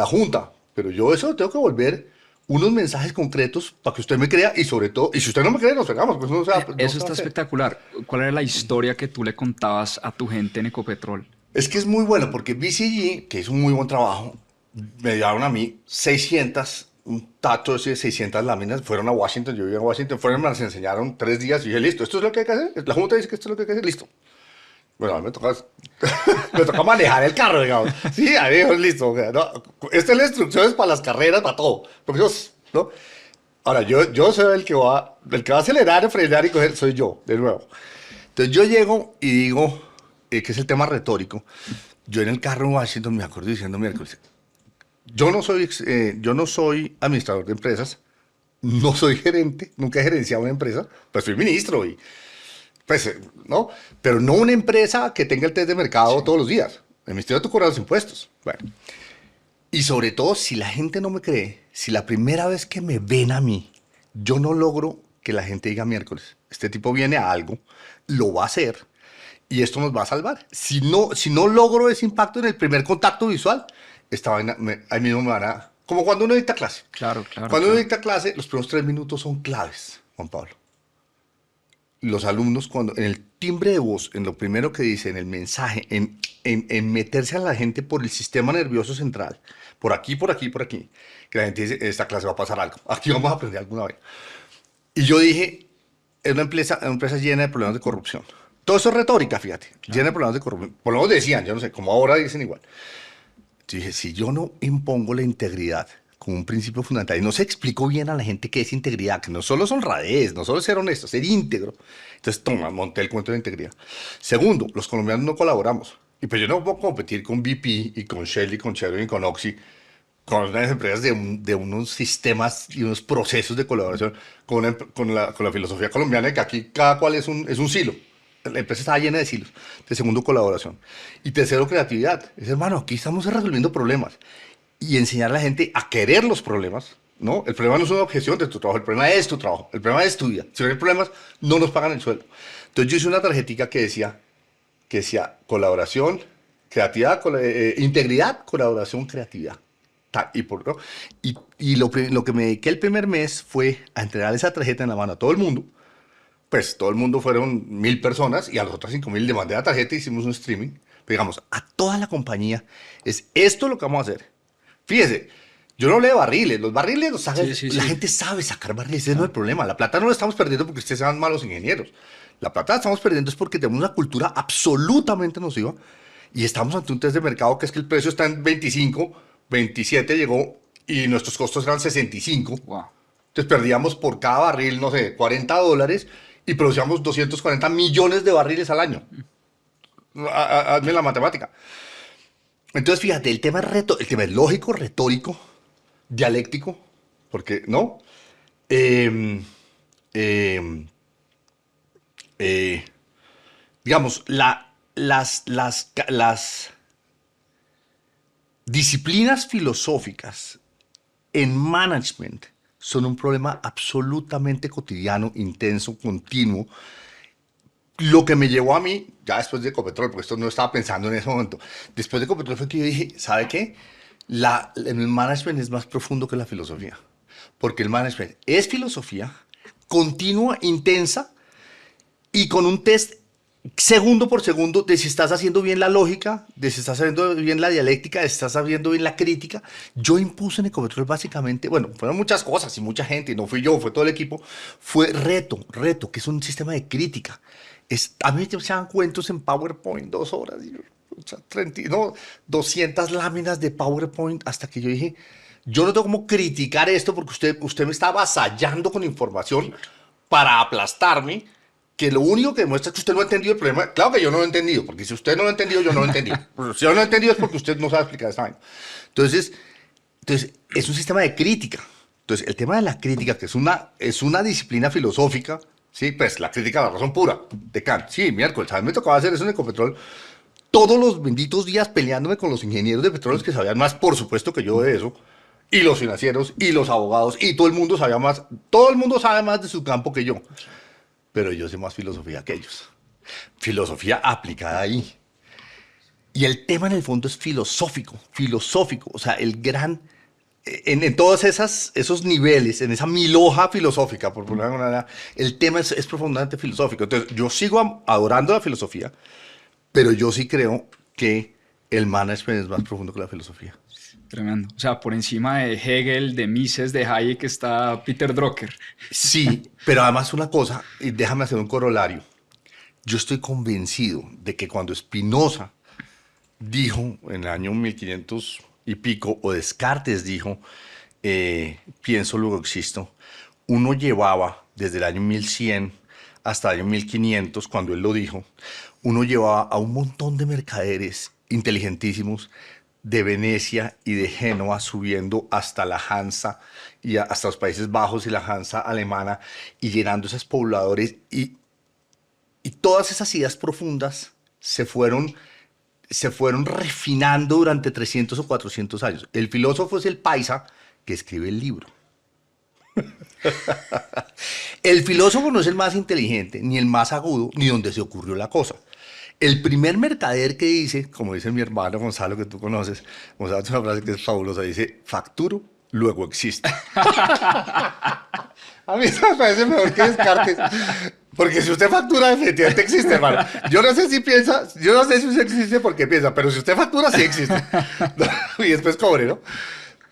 [SPEAKER 2] Junta, pero yo eso tengo que volver unos mensajes concretos para que usted me crea y sobre todo, y si usted no me cree, nos pegamos. Pues
[SPEAKER 1] Eso está espectacular. ¿Cuál era la historia que tú le contabas a tu gente en Ecopetrol?
[SPEAKER 2] Es que es muy bueno porque BCG, que hizo un muy buen trabajo, me dieron a mí 600, un tacho de 600 láminas, fueron a Washington, yo vivía en Washington, fueron, me las enseñaron 3 días y dije, listo, esto es lo que hay que hacer, la Junta dice que esto es lo que hay que hacer, listo. Bueno, a mí me toca manejar el carro, digamos. Sí, a mí dijo, listo, ¿no? Esta es la instrucción para las carreras, para todo, porque yo, ¿no? Ahora, yo soy el que va a acelerar, frenar y coger, soy yo, de nuevo. Entonces yo llego y digo, que es el tema retórico, yo en el carro en Washington me acuerdo diciendo miércoles, yo no soy administrador de empresas, no soy gerente, nunca he gerenciado una empresa, pues soy ministro y pues, ¿no? Pero no una empresa que tenga el test de mercado todos los días. El ministerio te cobra los impuestos. Bueno. Y sobre todo, si la gente no me cree, si la primera vez que me ven a mí, yo no logro que la gente diga miércoles, este tipo viene a algo, lo va a hacer y esto nos va a salvar. Si no logro ese impacto en el primer contacto visual, esta vaina, ahí mismo me van a... Como cuando uno dicta clase.
[SPEAKER 1] Claro.
[SPEAKER 2] Cuando uno dicta clase, los primeros 3 minutos son claves, Juan Pablo. Los alumnos, cuando en el timbre de voz, en lo primero que dice, en el mensaje, en meterse a la gente por el sistema nervioso central, por aquí, que la gente dice, esta clase va a pasar algo, aquí vamos a aprender alguna vez. Y yo dije, es una empresa llena de problemas de corrupción. Todo eso es retórica, fíjate, claro. Llena de problemas de corrupción. Por lo menos decían, yo no sé, como ahora dicen igual. Yo dije, si yo no impongo la integridad como un principio fundamental y no se explicó bien a la gente qué es integridad, que no solo es honradez, no solo es ser honesto, ser íntegro. Entonces, toma, monté el cuento de integridad. Segundo, los colombianos no colaboramos. Y pues yo no puedo competir con BP y con Shell y con Chevron y con Oxy, con unas empresas de unos sistemas y unos procesos de colaboración con la filosofía colombiana de que aquí cada cual es un silo. La empresa estaba llena de silos. De segundo, colaboración. Y tercero, creatividad. Es, hermano, aquí estamos resolviendo problemas. Y enseñar a la gente a querer los problemas, ¿no? El problema no es una objeción de tu trabajo, el problema es tu trabajo, el problema es tu vida. Si no hay problemas, no nos pagan el sueldo. Entonces yo hice una tarjetica que decía colaboración, creatividad, integridad, colaboración, creatividad. ¿No? Y lo que me dediqué el primer mes fue a entregar esa tarjeta en la mano a todo el mundo. Pues todo el mundo fueron 1.000 personas y a las otras 5.000 le mandé la tarjeta y hicimos un streaming. Pero digamos, a toda la compañía es esto lo que vamos a hacer. Fíjese, yo no hablé de barriles, los barriles los saca, la gente sabe sacar barriles, ese no es el problema. La plata no la estamos perdiendo porque ustedes sean malos ingenieros. La plata la estamos perdiendo es porque tenemos una cultura absolutamente nociva y estamos ante un test de mercado que es que el precio está en 25, 27 llegó y nuestros costos eran 65.
[SPEAKER 1] Wow.
[SPEAKER 2] Entonces perdíamos por cada barril, no sé, $40 y producíamos 240 millones de barriles al año. Hazme la matemática. Entonces, fíjate, el tema es lógico, retórico, dialéctico, porque, ¿no? Eh, eh, eh, digamos, las disciplinas filosóficas en management son un problema absolutamente cotidiano, intenso, continuo. Lo que me llevó a mí, ya después de Ecopetrol, porque esto no estaba pensando en ese momento, después de Ecopetrol fue que yo dije, ¿sabe qué? El management es más profundo que la filosofía, porque el management es filosofía continua, intensa y con un test segundo por segundo de si estás haciendo bien la lógica, de si estás haciendo bien la dialéctica, de si estás haciendo bien la crítica. Yo impuse en Ecopetrol básicamente, bueno, fueron muchas cosas y mucha gente, y no fui yo, fue todo el equipo, fue reto, que es un sistema de crítica. A mí me echaban cuentos en PowerPoint 2 horas, o sea, 30, no, 200 láminas de PowerPoint hasta que yo dije, yo no tengo cómo criticar esto porque usted me está avasallando con información para aplastarme, que lo único que demuestra es que usted no ha entendido el problema. Claro que yo no lo he entendido, porque si usted no lo ha entendido, yo no lo he entendido. Pero si yo no lo he entendido es porque usted no sabe explicar esta vaina. Entonces, es un sistema de crítica. Entonces, el tema de la crítica, que es una disciplina filosófica, sí, pues la crítica a la razón pura, de Kant. Sí, miércoles, a mí me tocaba hacer eso en Ecopetrol todos los benditos días peleándome con los ingenieros de petróleos que sabían más, por supuesto, que yo de eso, y los financieros, y los abogados, y todo el mundo sabía más, todo el mundo sabe más de su campo que yo, pero yo sé más filosofía que ellos. Filosofía aplicada ahí. Y el tema en el fondo es filosófico, o sea, el gran, en todos esos niveles, en esa milhoja filosófica, por ponerlo de alguna manera, el tema es profundamente filosófico. Entonces, yo sigo adorando la filosofía, pero yo sí creo que el management es más profundo que la filosofía.
[SPEAKER 1] Tremendo. O sea, por encima de Hegel, de Mises, de Hayek está Peter Drucker.
[SPEAKER 2] Sí, pero además una cosa, y déjame hacer un corolario. Yo estoy convencido de que cuando Spinoza dijo en el año 1500 y pico, o Descartes dijo, pienso, luego existo, uno llevaba desde el año 1100 hasta el año 1500, cuando él lo dijo, uno llevaba a un montón de mercaderes inteligentísimos de Venecia y de Génova subiendo hasta la Hansa y hasta los Países Bajos y la Hansa alemana y llenando esos pobladores y todas esas ideas profundas se fueron refinando durante 300 o 400 años. El filósofo es el paisa que escribe el libro. El filósofo no es el más inteligente, ni el más agudo, ni donde se ocurrió la cosa. El primer mercader que dice, como dice mi hermano Gonzalo, que tú conoces, Gonzalo tiene una frase que es fabulosa, dice, facturo, luego existo. A mí eso me parece mejor que Descartes. Porque si usted factura, definitivamente existe, hermano. Yo no sé si piensa, yo no sé si usted existe porque piensa, pero si usted factura, sí existe. Y después cobre, ¿no?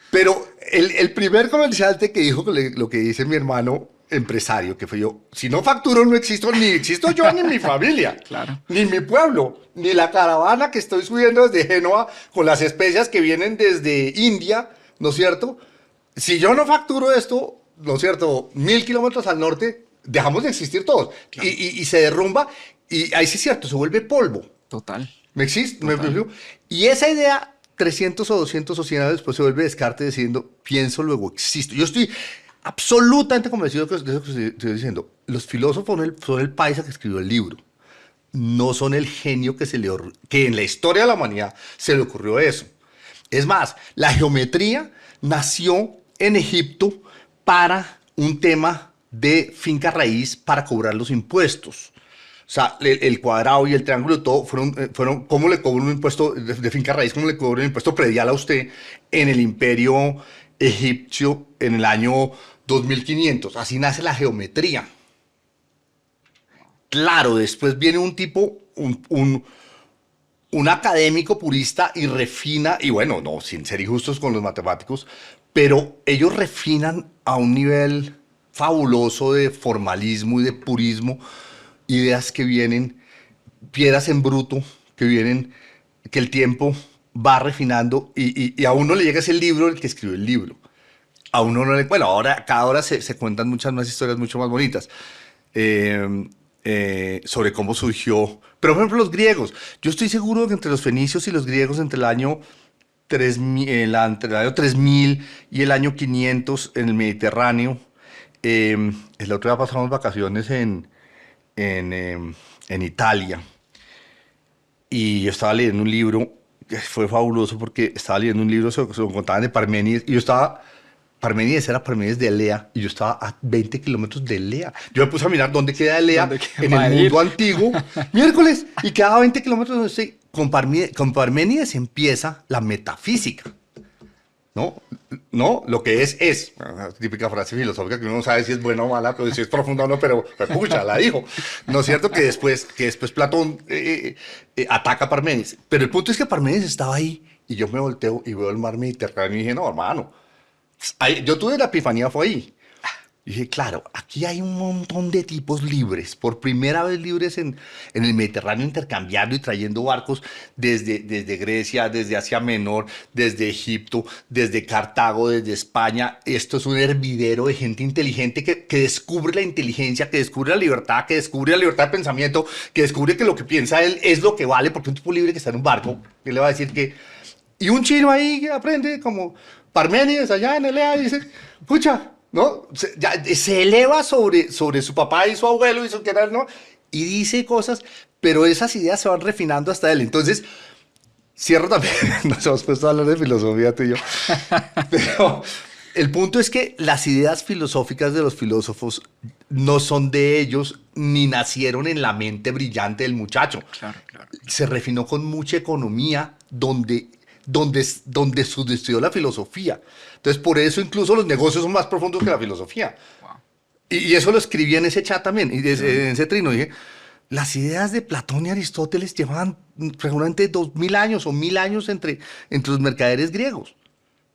[SPEAKER 2] Pero el primer comerciante que dijo lo que dice mi hermano empresario, que fue yo, si no facturo no existo, ni existo yo ni mi familia,
[SPEAKER 1] Claro.
[SPEAKER 2] ni mi pueblo, ni la caravana que estoy subiendo desde Génova con las especias que vienen desde India, ¿no es cierto? Si yo no facturo esto, ¿no es cierto? 1000 kilómetros al norte, dejamos de existir todos.
[SPEAKER 1] Claro.
[SPEAKER 2] Y se derrumba, y ahí sí es cierto, se vuelve polvo.
[SPEAKER 1] Total.
[SPEAKER 2] ¿Me existe?
[SPEAKER 1] Total.
[SPEAKER 2] Y esa idea, 300 o 200 o 100 años después, se vuelve Descartes diciendo, pienso, luego existo. Yo estoy absolutamente convencido de eso que estoy diciendo. Los filósofos son el paisa que escribió el libro. No son el genio que en la historia de la humanidad se le ocurrió eso. Es más, la geometría nació en Egipto para un tema de finca raíz para cobrar los impuestos. O sea, el cuadrado y el triángulo, todo fueron ¿cómo le cobro un impuesto de finca raíz? ¿Cómo le cobro un impuesto predial a usted en el imperio egipcio en el año 2500? Así nace la geometría. Claro, después viene un tipo, un académico purista y refina, y bueno, no, sin ser injustos con los matemáticos, pero ellos refinan a un nivel fabuloso de formalismo y de purismo, ideas que vienen, piedras en bruto, que vienen, que el tiempo va refinando, y a uno le llega ese libro, el que escribió el libro. a uno no le... Bueno, ahora, cada hora se cuentan muchas más historias mucho más bonitas sobre cómo surgió. Pero, por ejemplo, los griegos. Yo estoy seguro que entre los fenicios y los griegos, entre el año 3000, entre el año 3000 y el año 500 en el Mediterráneo, el otro día pasamos vacaciones en Italia. Y yo estaba leyendo un libro, que fue fabuloso porque estaba leyendo un libro sobre contaban de Parménides, y yo estaba, Parménides era Parménides de Elea, y yo estaba a 20 kilómetros de Elea. Yo me puse a mirar dónde queda Elea
[SPEAKER 1] ¿Dónde queda
[SPEAKER 2] en
[SPEAKER 1] Madrid?
[SPEAKER 2] el mundo antiguo, miércoles, y quedaba a 20 kilómetros donde estoy. Con Parménides empieza la metafísica. ¿No? No, lo que es. Una típica frase filosófica que uno no sabe si es buena o mala, pero si es profunda o no, pero escucha, la dijo. ¿No es cierto? Que después Platón ataca a Parménides. Pero el punto es que Parménides estaba ahí y yo me volteo y veo el mar Mediterráneo y dije, no, hermano, yo tuve la epifanía, fue ahí. Y dije, claro, aquí hay un montón de tipos libres, por primera vez libres en el Mediterráneo, intercambiando y trayendo barcos desde Grecia, desde Asia Menor, desde Egipto, desde Cartago, desde España. Esto es un hervidero de gente inteligente que descubre la inteligencia, que descubre la libertad, que descubre la libertad de pensamiento, que descubre que lo que piensa él es lo que vale, porque un tipo libre que está en un barco, ¿qué le va a decir que...? Y un chino ahí que aprende como Parménides allá en Elea y dice, pucha, ¿no? Se eleva sobre su papá y su abuelo y su que era, ¿no? Y dice cosas, pero esas ideas se van refinando hasta él. Entonces, cierro también, nos hemos puesto a hablar de filosofía tú y yo, pero el punto es que las ideas filosóficas de los filósofos no son de ellos ni nacieron en la mente brillante del muchacho.
[SPEAKER 1] Claro, claro.
[SPEAKER 2] Se refinó con mucha economía donde estudió la filosofía. Entonces, por eso incluso los negocios son más profundos que la filosofía.
[SPEAKER 1] Wow.
[SPEAKER 2] Y eso lo escribí en ese chat también, en ese trino. Dije, las ideas de Platón y Aristóteles llevaban seguramente 2000 años o 1000 años entre los mercaderes griegos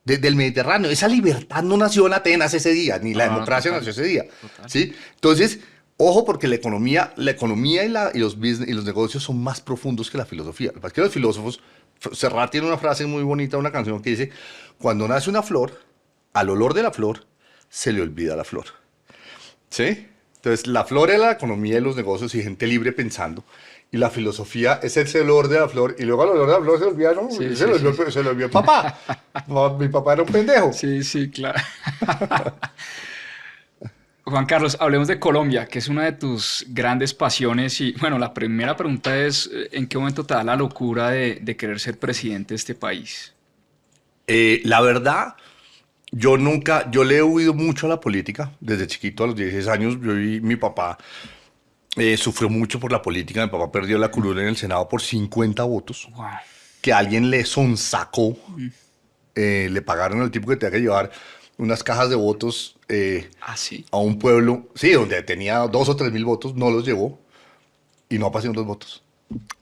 [SPEAKER 2] del Mediterráneo. Esa libertad no nació en Atenas ese día, ni la democracia
[SPEAKER 1] Total,
[SPEAKER 2] nació ese día.
[SPEAKER 1] total.
[SPEAKER 2] ¿Sí? Entonces, ojo, porque la economía y los business y los negocios son más profundos que la filosofía. Lo que pasa es que los filósofos, Serrat tiene una frase muy bonita, una canción que dice, cuando nace una flor, al olor de la flor, se le olvida la flor. ¿Sí? Entonces, la flor es la economía y los negocios y gente libre pensando. Y la filosofía es ese olor de la flor. Y luego al olor de la flor se le olvida, ¿no?
[SPEAKER 1] Sí,
[SPEAKER 2] Se le olvidó el papá. Mi papá era un pendejo.
[SPEAKER 1] Sí, sí, claro. Juan Carlos, hablemos de Colombia, que es una de tus grandes pasiones. Y bueno, la primera pregunta es, ¿en qué momento te da la locura de querer ser presidente de este país?
[SPEAKER 2] La verdad, yo le he huido mucho a la política. Desde chiquito, a los 16 años, mi papá sufrió mucho por la política. Mi papá perdió la curul en el Senado por 50 votos,
[SPEAKER 1] Wow.
[SPEAKER 2] que alguien le sonsacó. Le pagaron al tipo que tenía que llevar unas cajas de votos
[SPEAKER 1] Ah, sí.
[SPEAKER 2] a un pueblo, sí, donde tenía 2 o 3 mil votos, no los llevó y no aparecieron 2 votos,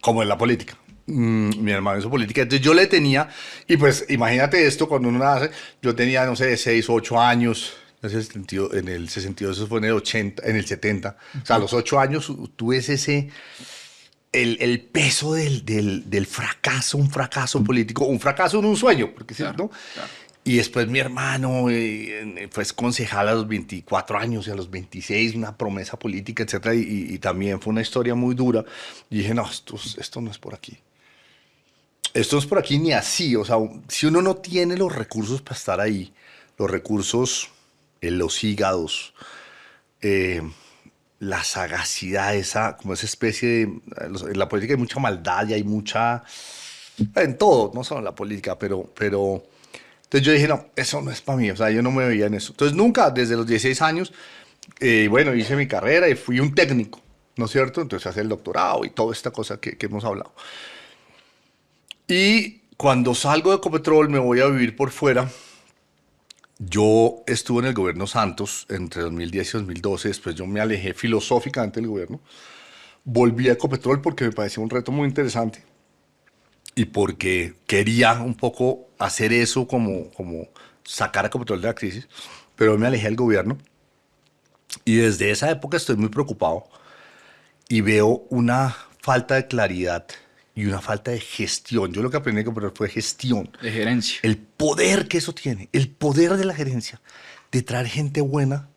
[SPEAKER 2] como en la política. Mi hermano hizo política, entonces yo le tenía, y pues imagínate esto, cuando uno nace, yo tenía, no sé, 6 o 8 años, en el 62, eso fue en el 80, en el 70, o sea, a los 8 años tuve el peso del fracaso, un fracaso político, un fracaso en un sueño, porque
[SPEAKER 1] Claro,
[SPEAKER 2] ¿no?
[SPEAKER 1] claro.
[SPEAKER 2] Y después mi hermano fue concejal a los 24 años y a los 26, una promesa política, etcétera, y también fue una historia muy dura. Y dije, no, esto no es por aquí. Esto no es por aquí ni así. O sea, si uno no tiene los recursos para estar ahí, los recursos, los hígados, eh, la sagacidad, como esa especie de... En la política hay mucha maldad y hay mucha... En todo, no solo en la política, pero entonces yo dije, no, eso no es para mí, o sea, yo no me veía en eso. Entonces nunca, desde los 16 años, bueno, hice mi carrera y fui un técnico, ¿no es cierto? Entonces hacer el doctorado y toda esta cosa que hemos hablado. Y cuando salgo de Ecopetrol, me voy a vivir por fuera. Yo estuve en el gobierno Santos entre 2010 y 2012, después yo me alejé filosóficamente del gobierno. Volví a Ecopetrol porque me parecía un reto muy interesante y porque quería un poco hacer eso como sacar a Ecopetrol de la crisis, pero me alejé del gobierno y desde esa época estoy muy preocupado y veo una falta de claridad y una falta de gestión. Yo lo que aprendí fue gestión.
[SPEAKER 1] De gerencia.
[SPEAKER 2] El poder que eso tiene, el poder de la gerencia, de traer gente buena,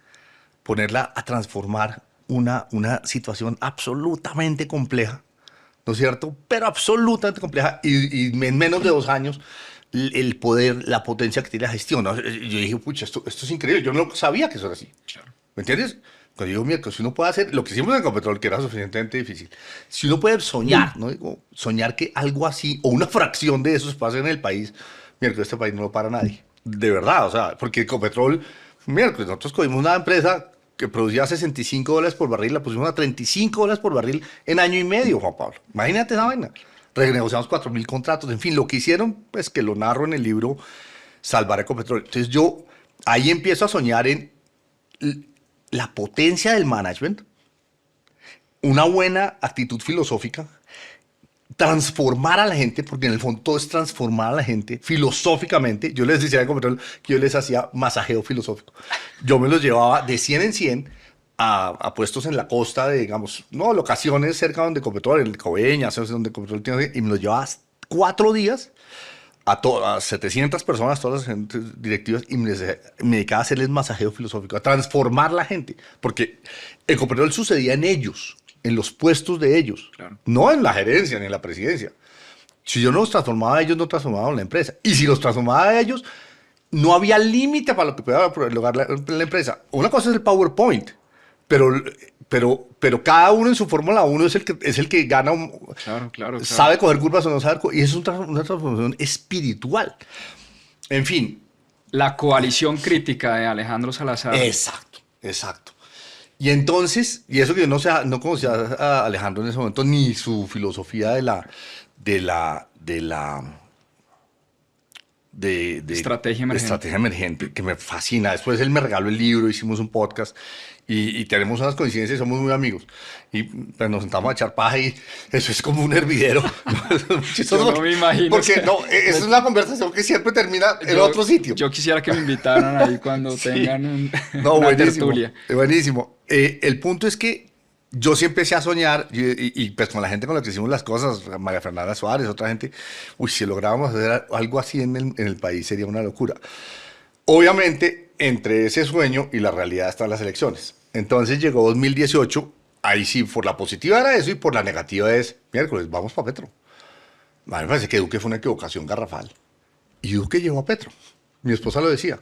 [SPEAKER 2] ponerla a transformar una situación absolutamente compleja, ¿no es cierto? Pero absolutamente compleja, y en menos de 2 años, el poder, la potencia que tiene la gestión, ¿no? Yo dije, pucha, esto es increíble, yo no sabía que eso era así.
[SPEAKER 1] Claro.
[SPEAKER 2] ¿Me entiendes? Cuando digo, mira, si uno puede hacer lo que hicimos en Ecopetrol, que era suficientemente difícil, si uno puede soñar, ¿no? Digo, soñar que algo así, o una fracción de eso se pase en el país, mira, que este país no lo para nadie. De verdad, o sea, porque Ecopetrol, mira, pues nosotros cogimos una empresa que producía $65 por barril, la pusimos a $35 por barril en año y medio, Juan Pablo. Imagínate esa vaina. Renegociamos 4.000 contratos, en fin, lo que hicieron, pues que lo narro en el libro Salvar Ecopetrol. Entonces yo ahí empiezo a soñar en la potencia del management, una buena actitud filosófica, transformar a la gente, porque en el fondo todo es transformar a la gente filosóficamente. Yo les decía en Ecopetrol que yo les hacía masajeo filosófico. Yo me los llevaba de 100 en 100 a puestos en la costa, de, digamos, no, locaciones cerca donde Ecopetrol, en Coveñas, donde Ecopetrol tiene, y me los llevaba 4 días a 700 personas, todas las directivas, y me dedicaba a hacerles masajeo filosófico, a transformar la gente, porque Ecopetrol sucedía en ellos, en los puestos de ellos, claro, no en la gerencia ni en la presidencia. Si yo no los transformaba a ellos, no transformaba la empresa. Y si los transformaba a ellos, no había límite para lo que podía lograr la empresa. Una cosa es el PowerPoint, pero cada uno en su Fórmula 1 es el que gana, claro. Sabe coger curvas o no sabe, y eso es una transformación espiritual. En fin.
[SPEAKER 1] La coalición crítica de Alejandro Salazar.
[SPEAKER 2] Exacto. Y entonces, y eso que yo no conocía a Alejandro en ese momento, ni su filosofía de estrategia emergente, que me fascina. Después él me regaló el libro, hicimos un podcast y tenemos unas coincidencias, somos muy amigos. Y pues, nos sentamos a echar paja y eso es como un hervidero.
[SPEAKER 1] Yo no me imagino.
[SPEAKER 2] Porque no, esa es una conversación que siempre termina en otro sitio.
[SPEAKER 1] Yo quisiera que me invitaran ahí cuando tengan una
[SPEAKER 2] buenísimo,
[SPEAKER 1] tertulia.
[SPEAKER 2] Buenísimo. El punto es que yo sí empecé a soñar, y pues con la gente con la que hicimos las cosas, María Fernanda Suárez, otra gente, si lográbamos hacer algo así en el país sería una locura. Obviamente, entre ese sueño y la realidad están las elecciones. Entonces llegó 2018, ahí sí, por la positiva era eso y por la negativa es, miércoles, vamos para Petro. A mí me parece que Duque fue una equivocación garrafal. Y Duque llevó a Petro. Mi esposa lo decía.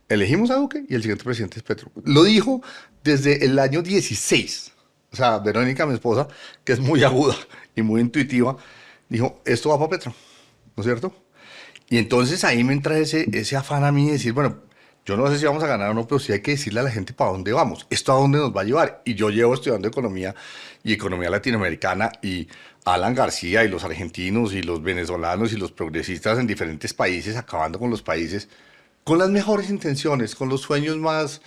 [SPEAKER 2] Elegimos a Duque y el siguiente presidente es Petro. Lo dijo desde el año 16. O sea, Verónica, mi esposa, que es muy aguda y muy intuitiva, dijo, esto va para Petro, ¿no es cierto? Y entonces ahí me entra ese afán a mí de decir, bueno, yo no sé si vamos a ganar o no, pero sí hay que decirle a la gente para dónde vamos, esto a dónde nos va a llevar. Y yo llevo estudiando economía y economía latinoamericana, y Alan García y los argentinos y los venezolanos y los progresistas en diferentes países, acabando con los países con las mejores intenciones, con los sueños más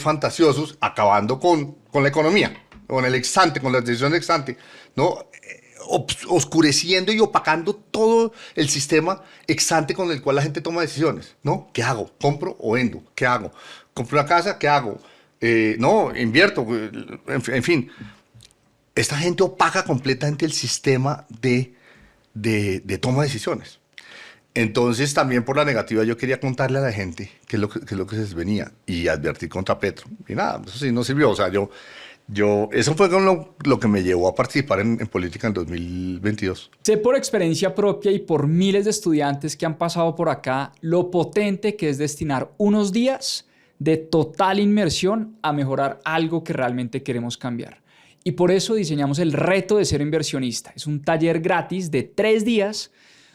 [SPEAKER 2] fantasiosos, acabando con la economía, con el ex-ante, con las decisiones ex-ante, ¿no? Oscureciendo y opacando todo el sistema ex-ante con el cual la gente toma decisiones, ¿no? ¿Qué hago? ¿Compro o vendo? ¿Qué hago? ¿Compro una casa? ¿Qué hago? No, invierto, en fin. Esta gente opaca completamente el sistema de toma de decisiones. Entonces, también por la negativa, yo quería contarle a la gente qué es lo que se les venía y advertir contra Petro. Y nada, eso sí no sirvió. O sea, eso fue con lo que me llevó a participar en política en 2022.
[SPEAKER 1] Sé por experiencia propia y por miles de estudiantes que han pasado por acá lo potente que es destinar unos días de total inmersión a mejorar algo que realmente queremos cambiar. Y por eso diseñamos el reto de ser inversionista. Es un taller gratis de 3 días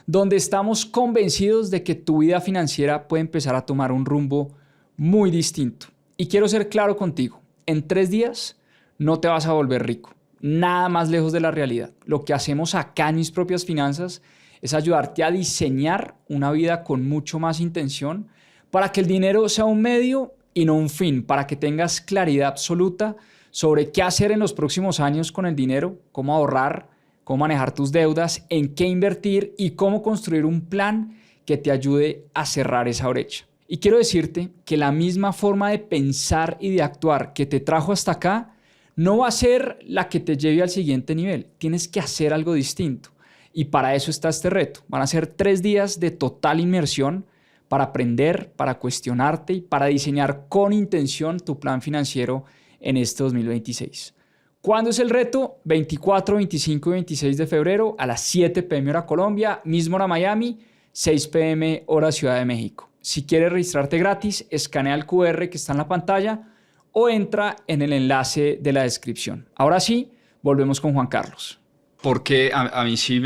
[SPEAKER 1] donde estamos convencidos de que tu vida financiera puede empezar a tomar un rumbo muy distinto. Y quiero ser claro contigo, en 3 días no te vas a volver rico, nada más lejos de la realidad. Lo que hacemos acá en Mis Propias Finanzas es ayudarte a diseñar una vida con mucho más intención para que el dinero sea un medio y no un fin, para que tengas claridad absoluta sobre qué hacer en los próximos años con el dinero, cómo ahorrar, cómo manejar tus deudas, en qué invertir y cómo construir un plan que te ayude a cerrar esa brecha. Y quiero decirte que la misma forma de pensar y de actuar que te trajo hasta acá no va a ser la que te lleve al siguiente nivel. Tienes que hacer algo distinto. Y para eso está este reto. Van a ser 3 días de total inmersión para aprender, para cuestionarte y para diseñar con intención tu plan financiero en este 2026. ¿Cuándo es el reto? 24, 25 y 26 de febrero a las 7 p.m. hora Colombia, mismo hora Miami, 6 p.m. hora Ciudad de México. Si quieres registrarte gratis, escanea el QR que está en la pantalla o entra en el enlace de la descripción. Ahora sí, volvemos con Juan Carlos. Porque a mí sí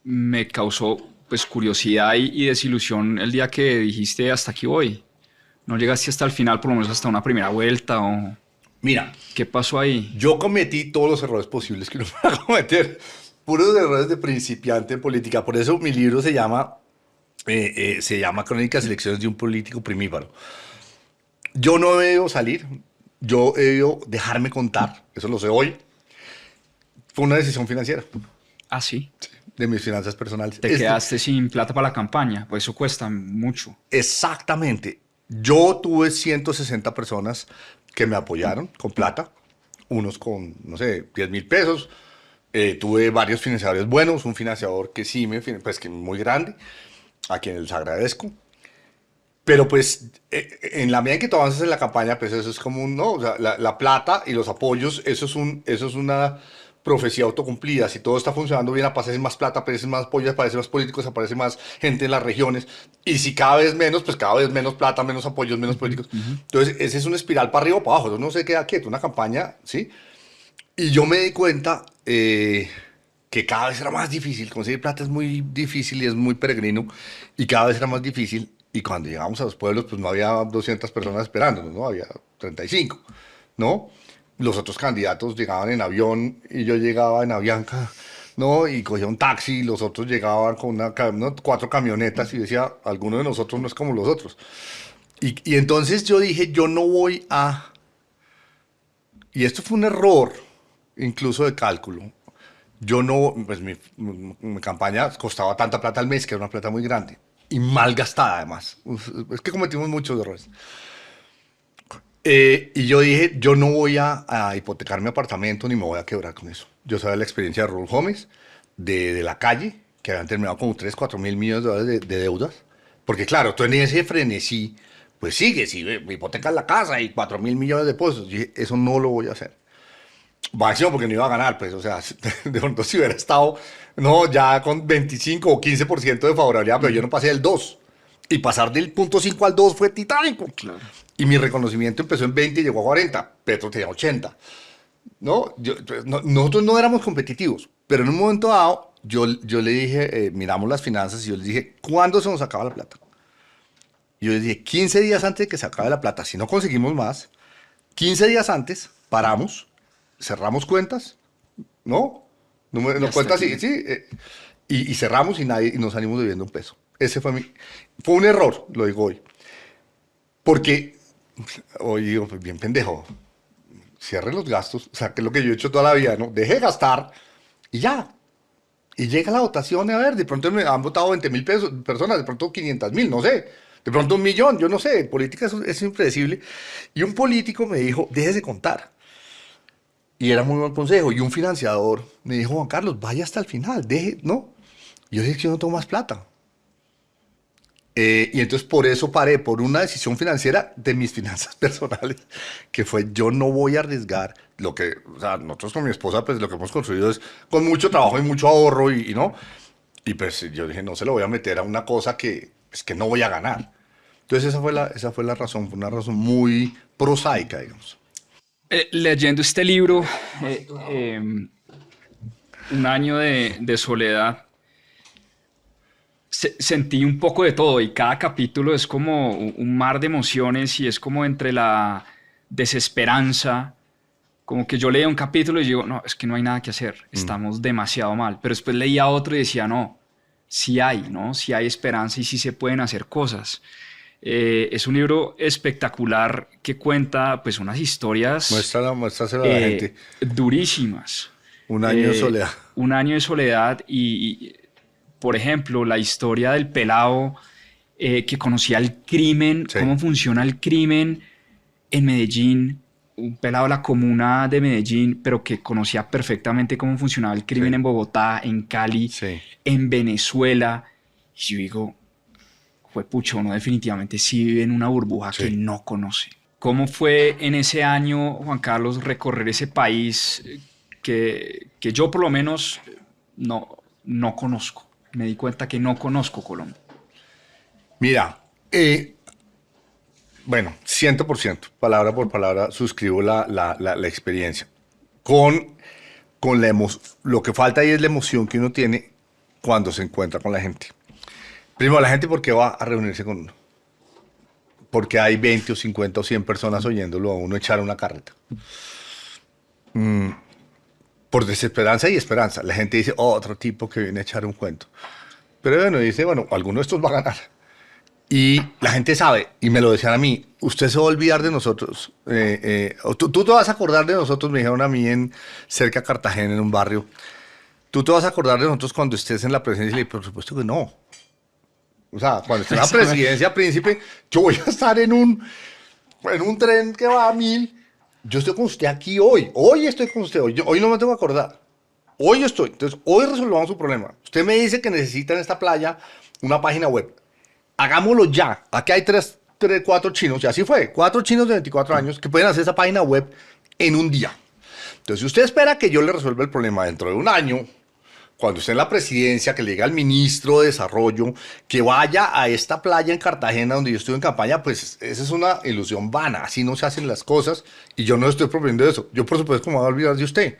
[SPEAKER 1] me causó pues curiosidad y desilusión el día que dijiste hasta aquí voy. ¿No llegaste hasta el final, por lo menos hasta una primera vuelta? O...
[SPEAKER 2] Mira,
[SPEAKER 1] ¿qué pasó ahí?
[SPEAKER 2] yo cometí todos los errores posibles que uno pueda cometer. Puros errores de principiante en política. Por eso mi libro se llama Crónicas y Lecciones de un político primíparo. Yo no he debido salir. Yo he debido dejarme contar. Eso lo sé hoy. Fue una decisión financiera.
[SPEAKER 1] Ah, sí.
[SPEAKER 2] De mis finanzas personales.
[SPEAKER 1] Te quedaste sin plata para la campaña. Pues eso cuesta mucho.
[SPEAKER 2] Exactamente. Yo tuve 160 personas que me apoyaron con plata. Unos con, no sé, 10,000 pesos. Tuve varios financiadores buenos. Un financiador que sí pues que muy grande, a quien les agradezco. Pero pues en la medida en que tú avanzas en la campaña, pues eso es como un, no, o sea, la plata y los apoyos, eso es una profecía autocumplida. Si todo está funcionando bien, aparece más plata, aparecen más apoyos, aparecen más políticos, aparece más gente en las regiones. Y si cada vez menos, pues cada vez menos plata, menos apoyos, menos políticos. Entonces, ese es una espiral para arriba o para abajo. Eso no se queda quieto, una campaña, ¿sí? Y yo me di cuenta que cada vez era más difícil. Conseguir plata es muy difícil y es muy peregrino. Y cada vez era más difícil. Y cuando llegamos a los pueblos, pues no había 200 personas esperándonos, ¿no? Había 35, ¿no? Los otros candidatos llegaban en avión y yo llegaba en Avianca, ¿no? Y cogía un taxi y los otros llegaban con 4 camionetas y decía, alguno de nosotros no es como los otros. Y entonces yo dije, yo no voy a... Y esto fue un error, incluso de cálculo. Yo no, pues mi campaña costaba tanta plata al mes, que era una plata muy grande. Y mal gastada, además. Es que cometimos muchos errores. Y yo dije, yo no voy a hipotecar mi apartamento ni me voy a quebrar con eso. Yo sabía la experiencia de Raúl Gómez, de la calle, que habían terminado con 3, 4 mil millones de dólares de deudas. Porque claro, tú en ese frenesí, pues sigue, si me hipotecas la casa y 4 mil millones de pesos. Yo dije, eso no lo voy a hacer. Máximo porque no iba a ganar, pues, o sea, de pronto si hubiera estado, no, ya con 25 o 15% de favorabilidad, pero yo no pasé del 2. Y pasar del 0.5 al 2 fue titánico.
[SPEAKER 1] Claro.
[SPEAKER 2] Y mi reconocimiento empezó en 20 y llegó a 40. Petro tenía 80. ¿No? Nosotros no éramos competitivos, pero en un momento dado yo le dije, miramos las finanzas y yo les dije, ¿cuándo se nos acaba la plata? Y yo les dije, 15 días antes de que se acabe la plata, si no conseguimos más, 15 días antes paramos, cerramos cuentas, ¿no? No cuentas, sí, sí. Y cerramos y nos salimos debiendo un peso. Ese fue un error, lo digo hoy. Porque, hoy digo, pues bien pendejo, cierre los gastos, o sea, que es lo que yo he hecho toda la vida, ¿no? Deje de gastar y ya. Y llega la votación, a ver, de pronto me han votado 20,000 personas, de pronto 500,000, no sé. De pronto 1,000,000, yo no sé. Política es impredecible. Y un político me dijo, déjese de contar. Y era muy buen consejo. Y un financiador me dijo, Juan Carlos, vaya hasta el final, deje, ¿no? Y yo dije que yo no tengo más plata. Y entonces por eso paré, por una decisión financiera de mis finanzas personales, que fue yo no voy a arriesgar lo que, o sea, nosotros con mi esposa, pues lo que hemos construido es con mucho trabajo y mucho ahorro y ¿no? Y pues yo dije, no se lo voy a meter a una cosa que, pues, que no voy a ganar. Entonces esa fue la razón, fue una razón muy prosaica, digamos.
[SPEAKER 1] Leyendo este libro, Un año de soledad, sentí un poco de todo y cada capítulo es como un mar de emociones y es como entre la desesperanza, como que yo leía un capítulo y digo, no, es que no hay nada que hacer, estamos demasiado mal, pero después leía otro y decía, no, sí hay, ¿no? Sí hay esperanza y sí se pueden hacer cosas. Es un libro espectacular que cuenta pues unas historias
[SPEAKER 2] Muéstraselo a la gente.
[SPEAKER 1] Durísimas.
[SPEAKER 2] Un año de soledad.
[SPEAKER 1] Un año de soledad y, por ejemplo, la historia del pelado que conocía el crimen,
[SPEAKER 2] Sí.
[SPEAKER 1] cómo funciona el crimen en Medellín. un pelado de la comuna de Medellín, pero que conocía perfectamente cómo funcionaba el crimen
[SPEAKER 2] Sí.
[SPEAKER 1] en Bogotá, en Cali,
[SPEAKER 2] Sí.
[SPEAKER 1] en Venezuela. Y yo digo, fue pucho, uno definitivamente sí vive en una burbuja que
[SPEAKER 2] Sí.
[SPEAKER 1] no conoce. ¿Cómo fue en ese año, Juan Carlos, recorrer ese país que yo por lo menos no conozco? Me di cuenta que no conozco Colombia.
[SPEAKER 2] Mira, bueno, 100%, palabra por palabra, suscribo la experiencia. Con lo que falta ahí es la emoción que uno tiene cuando se encuentra con la gente. Primero, la gente, ¿por qué va a reunirse con uno? Porque hay 20 o 50 o 100 personas oyéndolo a uno echar una carreta. Por desesperanza y esperanza. La gente dice, oh, otro tipo que viene a echar un cuento. Pero bueno, dice, bueno, alguno de estos va a ganar. Y la gente sabe, y me lo decían a mí, usted se va a olvidar de nosotros. O tú te vas a acordar de nosotros, me dijeron a mí cerca de Cartagena, en un barrio. Tú te vas a acordar de nosotros cuando estés en la presidencia. Y le dije, por supuesto que no. O sea, cuando esté en la presidencia, príncipe, yo voy a estar en un tren que va a 1000. Yo estoy con usted aquí hoy. Hoy estoy con usted. Hoy no me tengo que acordar. Hoy estoy. Entonces, hoy resolvamos su problema. Usted me dice que necesita en esta playa una página web. Hagámoslo ya. Aquí hay 4 chinos, y así fue. 4 chinos de 24 años que pueden hacer esa página web en un día. Entonces, si usted espera que yo le resuelva el problema dentro de un año, cuando esté en la presidencia, que le diga al ministro de Desarrollo que vaya a esta playa en Cartagena donde yo estuve en campaña, pues esa es una ilusión vana. Así no se hacen las cosas y yo no estoy proponiendo eso. Yo, por supuesto, ¿cómo me voy a olvidar de usted?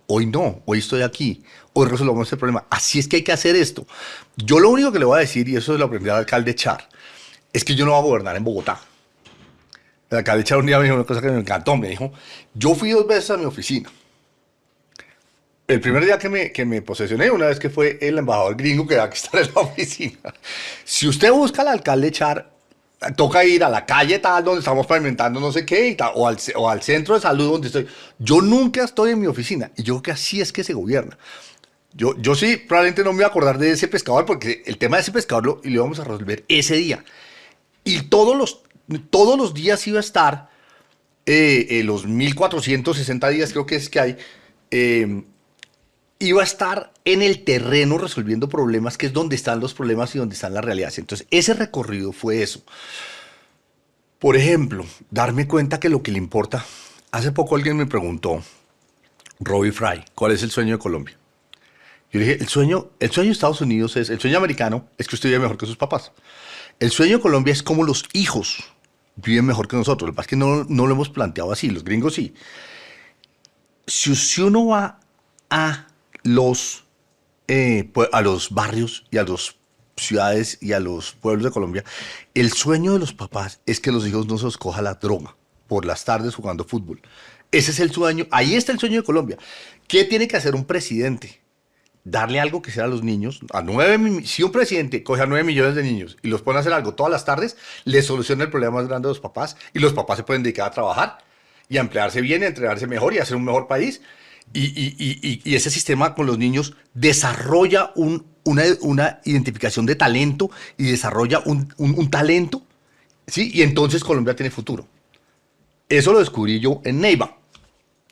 [SPEAKER 2] Hoy no, hoy estoy aquí, hoy resolvamos este problema. Así es que hay que hacer esto. Yo lo único que le voy a decir, y eso lo aprendí al alcalde Char, es que yo no voy a gobernar en Bogotá. El alcalde Char un día me dijo una cosa que me encantó, me dijo, yo fui 2 veces a mi oficina. El primer día que me posesioné, una vez que fue el embajador gringo que da que estar en la oficina. Si usted busca al alcalde Char, toca ir a la calle tal donde estamos pavimentando no sé qué, y tal, o al centro de salud donde estoy. Yo nunca estoy en mi oficina y yo creo que así es que se gobierna. Yo sí, probablemente no me voy a acordar de ese pescador porque el tema de ese pescador lo íbamos a resolver ese día. Y todos los días iba a estar, los 1460 días creo que es que hay, iba a estar en el terreno resolviendo problemas, que es donde están los problemas y donde están las realidades. Entonces, ese recorrido fue eso. Por ejemplo, darme cuenta que lo que le importa. Hace poco alguien me preguntó, Robbie Fry, ¿cuál es el sueño de Colombia? Yo le dije, el sueño de Estados Unidos el sueño americano es que usted vive mejor que sus papás. El sueño de Colombia es como los hijos viven mejor que nosotros. Lo que pasa es que no lo hemos planteado así, los gringos sí. Si uno va a a los barrios y a las ciudades y a los pueblos de Colombia, el sueño de los papás es que los hijos no se los coja la droga por las tardes jugando fútbol. Ese es el sueño, ahí está el sueño de Colombia. ¿Qué tiene que hacer un presidente? Darle algo que sea a los niños. Si un presidente coge a 9 millones de niños y los pone a hacer algo todas las tardes, le soluciona el problema más grande de los papás y los papás se pueden dedicar a trabajar y a emplearse bien, a entrenarse mejor y a hacer un mejor país. Y ese sistema con los niños desarrolla una identificación de talento y desarrolla un talento, ¿sí? Y entonces Colombia tiene futuro. Eso lo descubrí yo en Neiva.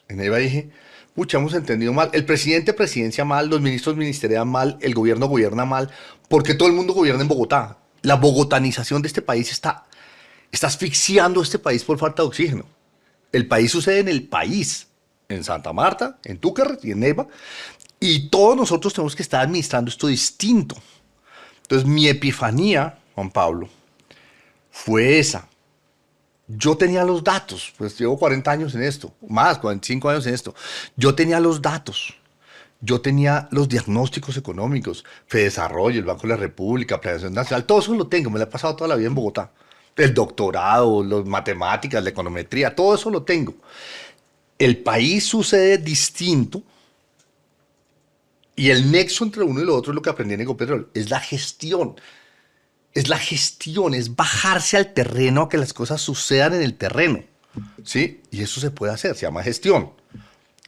[SPEAKER 2] En Neiva dije, pucha, hemos entendido mal. El presidente presidencia mal, los ministros ministerian mal, el gobierno gobierna mal, porque todo el mundo gobierna en Bogotá. La bogotanización de este país está asfixiando a este país por falta de oxígeno. El país sucede en el país, en Santa Marta, en Túquerres y en Neiva, y todos nosotros tenemos que estar administrando esto distinto. Entonces, mi epifanía, Juan Pablo, fue esa. Yo tenía los datos, pues llevo 40 años en esto, más, 45 años en esto. Yo tenía los datos, yo tenía los diagnósticos económicos, Fedesarrollo, el Banco de la República, Planeación Nacional, todo eso lo tengo, me lo he pasado toda la vida en Bogotá. El doctorado, las matemáticas, la econometría, todo eso lo tengo. El país sucede distinto y el nexo entre uno y lo otro es lo que aprendí en Ecopetrol, es la gestión. Es la gestión, es bajarse al terreno a que las cosas sucedan en el terreno, ¿sí? Y eso se puede hacer, se llama gestión.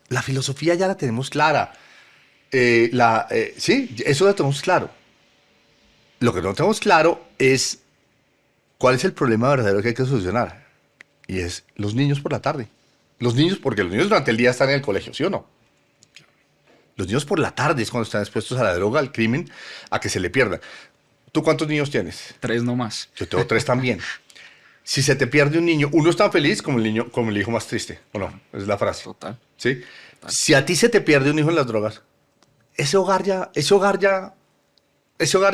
[SPEAKER 2] La filosofía ya la tenemos clara. Sí, eso lo tenemos claro. Lo que no tenemos claro es cuál es el problema verdadero que hay que solucionar. Y es los niños por la tarde. Los niños, porque los niños durante el día están en el colegio, ¿sí o no? Los niños por la tarde es cuando están expuestos a la droga, al crimen, a que se le pierdan. ¿Tú cuántos niños tienes?
[SPEAKER 1] 3 nomás.
[SPEAKER 2] Yo tengo 3 también. Si se te pierde un niño, uno es tan feliz como el niño, como el hijo más triste, ¿o no? Es la frase.
[SPEAKER 1] Total.
[SPEAKER 2] ¿Sí? Si a ti se te pierde un hijo en las drogas, ese hogar ya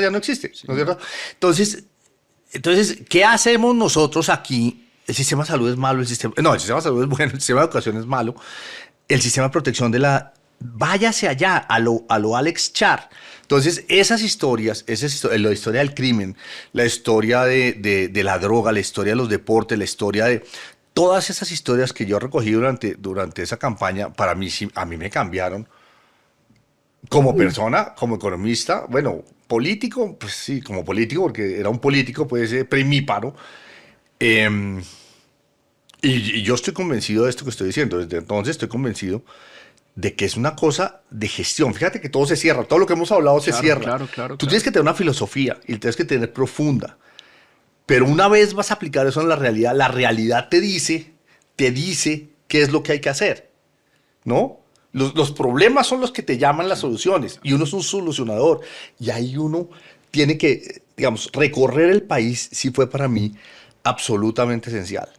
[SPEAKER 2] no existe, ¿no es cierto? Entonces, ¿qué hacemos nosotros aquí? El sistema de salud es malo, el sistema de salud es bueno, el sistema de educación es malo, el sistema de protección váyase allá, a lo Alex Char. Entonces, esas historias, la historia del crimen, la historia de la droga, la historia de los deportes, la historia de todas esas historias que yo recogí durante esa campaña, para mí, a mí me cambiaron como persona, como economista, bueno, político, pues sí, como político, porque era un político, pues, primíparo. Eh, y yo estoy convencido de esto que estoy diciendo. Desde entonces estoy convencido de que es una cosa de gestión. Fíjate que todo se cierra, todo lo que hemos hablado se cierra. Tú tienes que tener una filosofía y tienes que tener profunda. Pero una vez vas a aplicar eso en la realidad te dice qué es lo que hay que hacer, ¿no? Los problemas son los que te llaman las soluciones y uno es un solucionador. Y ahí uno tiene que, digamos, recorrer el país sí fue para mí absolutamente esencial.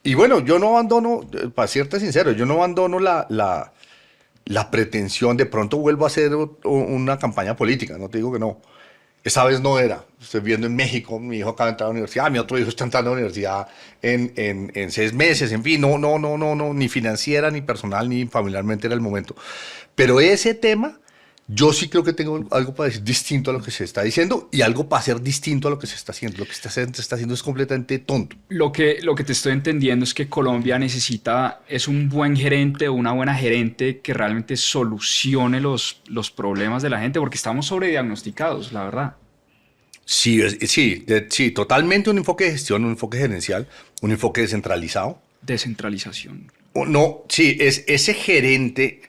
[SPEAKER 2] Y bueno, yo no abandono, para serte sincero, yo no abandono la pretensión, de pronto vuelvo a hacer una campaña política, no te digo que no. Esa vez no era. Estoy viendo en México, mi hijo acaba de entrar a la universidad, mi otro hijo está entrando a la universidad en 6 meses, en fin, no, ni financiera, ni personal, ni familiarmente era el momento. Pero ese tema, yo sí creo que tengo algo para decir distinto a lo que se está diciendo y algo para hacer distinto a lo que se está haciendo. Lo que se está haciendo es completamente tonto.
[SPEAKER 1] Lo que te estoy entendiendo es que Colombia es un buen gerente o una buena gerente que realmente solucione los problemas de la gente, porque estamos sobrediagnosticados, la verdad.
[SPEAKER 2] Sí, totalmente un enfoque de gestión, un enfoque gerencial, un enfoque descentralizado.
[SPEAKER 1] Descentralización.
[SPEAKER 2] No, sí, ese gerente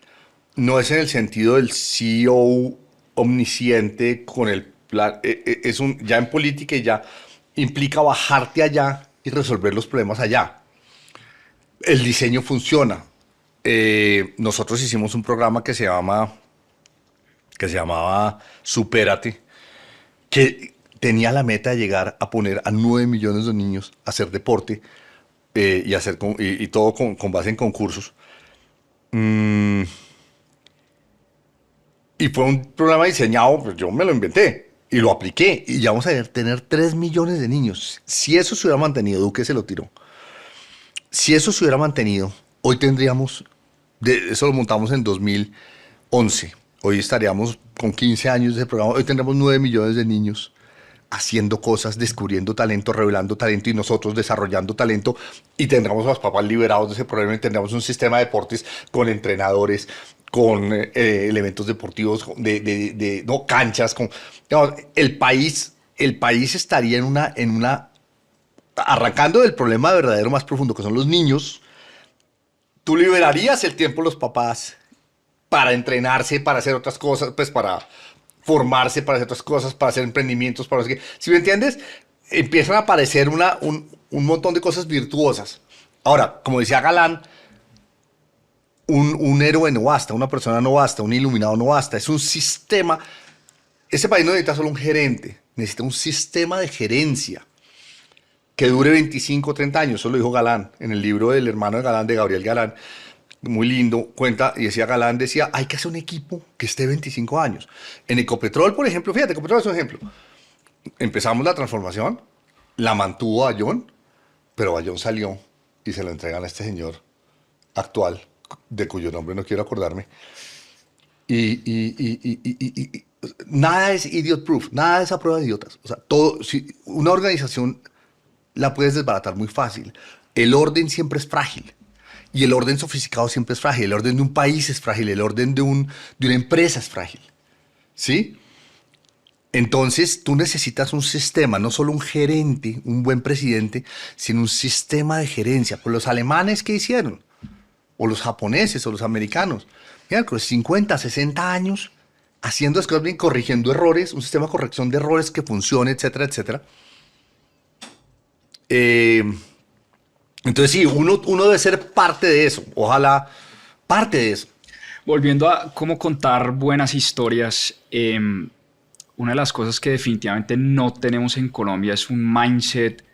[SPEAKER 2] no es en el sentido del CEO omnisciente con el plan, ya en política ya implica bajarte allá y resolver los problemas allá. El diseño funciona. Nosotros hicimos un programa que se llamaba Supérate, que tenía la meta de llegar a poner a 9 millones de niños a hacer deporte y todo con base en concursos. Y fue un programa diseñado, pues yo me lo inventé y lo apliqué. Y ya vamos a tener 3 millones de niños. Si eso se hubiera mantenido, Duque se lo tiró. Si eso se hubiera mantenido, hoy tendríamos, eso lo montamos en 2011. Hoy estaríamos con 15 años de programa. Hoy tendríamos 9 millones de niños haciendo cosas, descubriendo talento, revelando talento y nosotros desarrollando talento, y tendremos a los papás liberados de ese problema y tendremos un sistema de deportes con entrenadores, con elementos deportivos, no canchas, digamos, el país estaría en una arrancando del problema verdadero más profundo, que son los niños. Tú liberarías el tiempo de los papás para entrenarse, para hacer otras cosas, pues para formarse, para hacer otras cosas, para hacer emprendimientos, para no sé qué. Si me entiendes, empiezan a aparecer un montón de cosas virtuosas. Ahora, como decía Galán, un héroe no basta, una persona no basta, un iluminado no basta, es un sistema. Este país no necesita solo un gerente, necesita un sistema de gerencia que dure 25 o 30 años. Eso lo dijo Galán en el libro del hermano de Galán, de Gabriel Galán. Muy lindo, cuenta, y Galán decía, hay que hacer un equipo que esté 25 años. En Ecopetrol, por ejemplo, fíjate, Ecopetrol es un ejemplo. Empezamos la transformación, la mantuvo Bayón, pero Bayón salió y se lo entregan a este señor actual, de cuyo nombre no quiero acordarme. Y nada es idiot proof, nada es a prueba de idiotas. O sea, una organización la puedes desbaratar muy fácil. El orden siempre es frágil. Y el orden sofisticado siempre es frágil. El orden de un país es frágil. El orden de una empresa es frágil. ¿Sí? Entonces tú necesitas un sistema, no solo un gerente, un buen presidente, sino un sistema de gerencia. Pues los alemanes, ¿qué hicieron? O los japoneses o los americanos. Mira, con 50, 60 años haciendo las cosas bien, corrigiendo errores, un sistema de corrección de errores que funcione, etcétera, etcétera. Entonces sí, uno debe ser parte de eso, ojalá parte de eso.
[SPEAKER 1] Volviendo a cómo contar buenas historias, una de las cosas que definitivamente no tenemos en Colombia es un mindset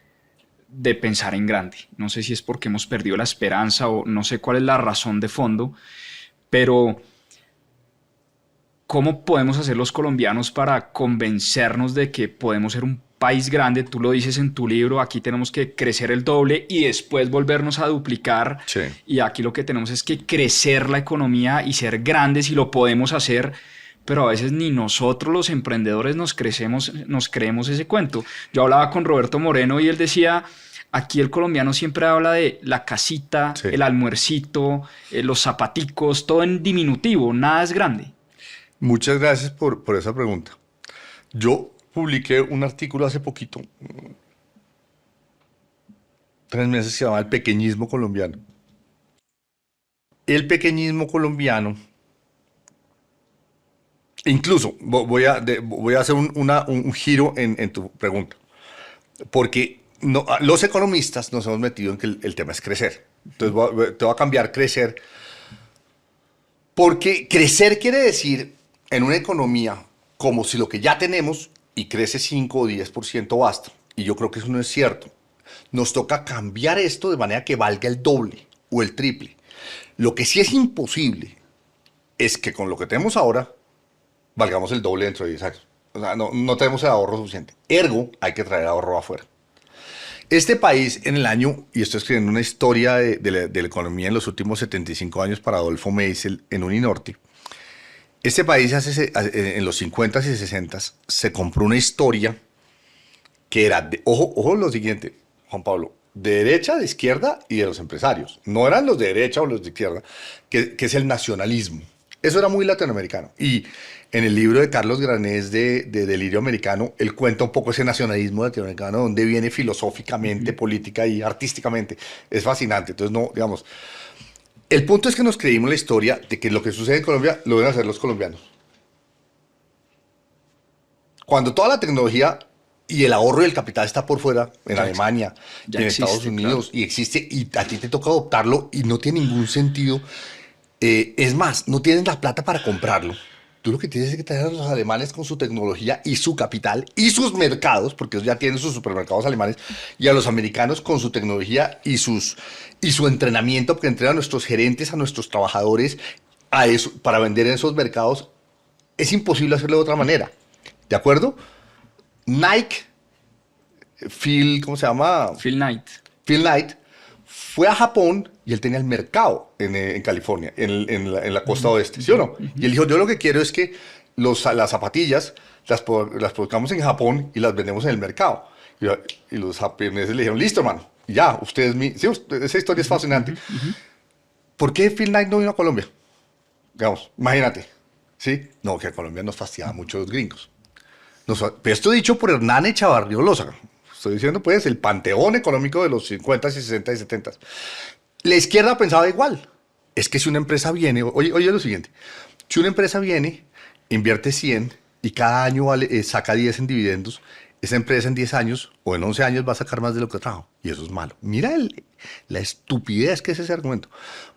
[SPEAKER 1] de pensar en grande. No sé si es porque hemos perdido la esperanza o no sé cuál es la razón de fondo, pero ¿cómo podemos hacer los colombianos para convencernos de que podemos ser un país grande? Tú lo dices en tu libro, aquí tenemos que crecer el doble y después volvernos a duplicar.
[SPEAKER 2] Sí.
[SPEAKER 1] Y aquí lo que tenemos es que crecer la economía y ser grandes y lo podemos hacer, pero a veces ni nosotros los emprendedores nos creemos ese cuento. Yo hablaba con Roberto Moreno y él decía, aquí el colombiano siempre habla de la casita,
[SPEAKER 2] Sí.
[SPEAKER 1] el almuercito, los zapaticos, todo en diminutivo, nada es grande.
[SPEAKER 2] Muchas gracias por esa pregunta. Yo publiqué un artículo hace poquito, 3 meses, que se llama El pequeñismo colombiano. El pequeñismo colombiano, incluso voy a hacer un giro en tu pregunta, porque los economistas nos hemos metido en que el tema es crecer. Entonces te voy a cambiar crecer, porque crecer quiere decir en una economía como si lo que ya tenemos y crece 5 o 10% basta. Y yo creo que eso no es cierto. Nos toca cambiar esto de manera que valga el doble o el triple. Lo que sí es imposible es que con lo que tenemos ahora valgamos el doble dentro de 10 años. O sea, no tenemos el ahorro suficiente. Ergo, hay que traer ahorro afuera. Este país en el año, y estoy escribiendo una historia de la economía en los últimos 75 años para Adolfo Meisel en Uninorte. Este país en los 50s y 60s se compró una historia que era, ojo lo siguiente, Juan Pablo, de derecha, de izquierda y de los empresarios. No eran los de derecha o los de izquierda, que es el nacionalismo. Eso era muy latinoamericano. Y en el libro de Carlos Granés de Delirio Americano, él cuenta un poco ese nacionalismo latinoamericano, donde viene filosóficamente, política y artísticamente. Es fascinante. Entonces, no, digamos, el punto es que nos creímos la historia de que lo que sucede en Colombia lo deben hacer los colombianos. Cuando toda la tecnología y el ahorro y el capital está por fuera, en Alemania, y en Estados Unidos, claro, y existe, y a ti te toca adoptarlo y no tiene ningún sentido. Es más, no tienes la plata para comprarlo. Tú lo que tienes es que traer a los alemanes con su tecnología y su capital y sus mercados, porque ellos ya tienen sus supermercados alemanes, y a los americanos con su tecnología y su entrenamiento, porque entrenan a nuestros gerentes, a nuestros trabajadores a eso, para vender en esos mercados. Es imposible hacerlo de otra manera. ¿De acuerdo? Nike, ¿cómo se llama?
[SPEAKER 1] Phil Knight.
[SPEAKER 2] Phil Knight fue a Japón y él tenía el mercado en California, en la costa oeste, ¿sí o no? Y él dijo, yo lo que quiero es que las zapatillas las produzcamos en Japón y las vendemos en el mercado. Y los japoneses le dijeron, listo, hermano, ya, sí, esa historia es fascinante. ¿Por qué Phil Knight no vino a Colombia? Digamos, imagínate, ¿sí? No, que a Colombia nos fastidiaba mucho los gringos. Pero esto dicho por Hernán Echavarriolosa. Estoy diciendo, pues, el panteón económico de los 50, 60 y 70. La izquierda pensaba igual. Es que si una empresa viene, oye lo siguiente, si una empresa viene, invierte 100 y cada año saca 10 en dividendos, esa empresa en 10 años o en 11 años va a sacar más de lo que trajo. Y eso es malo. Mira la estupidez que es ese argumento.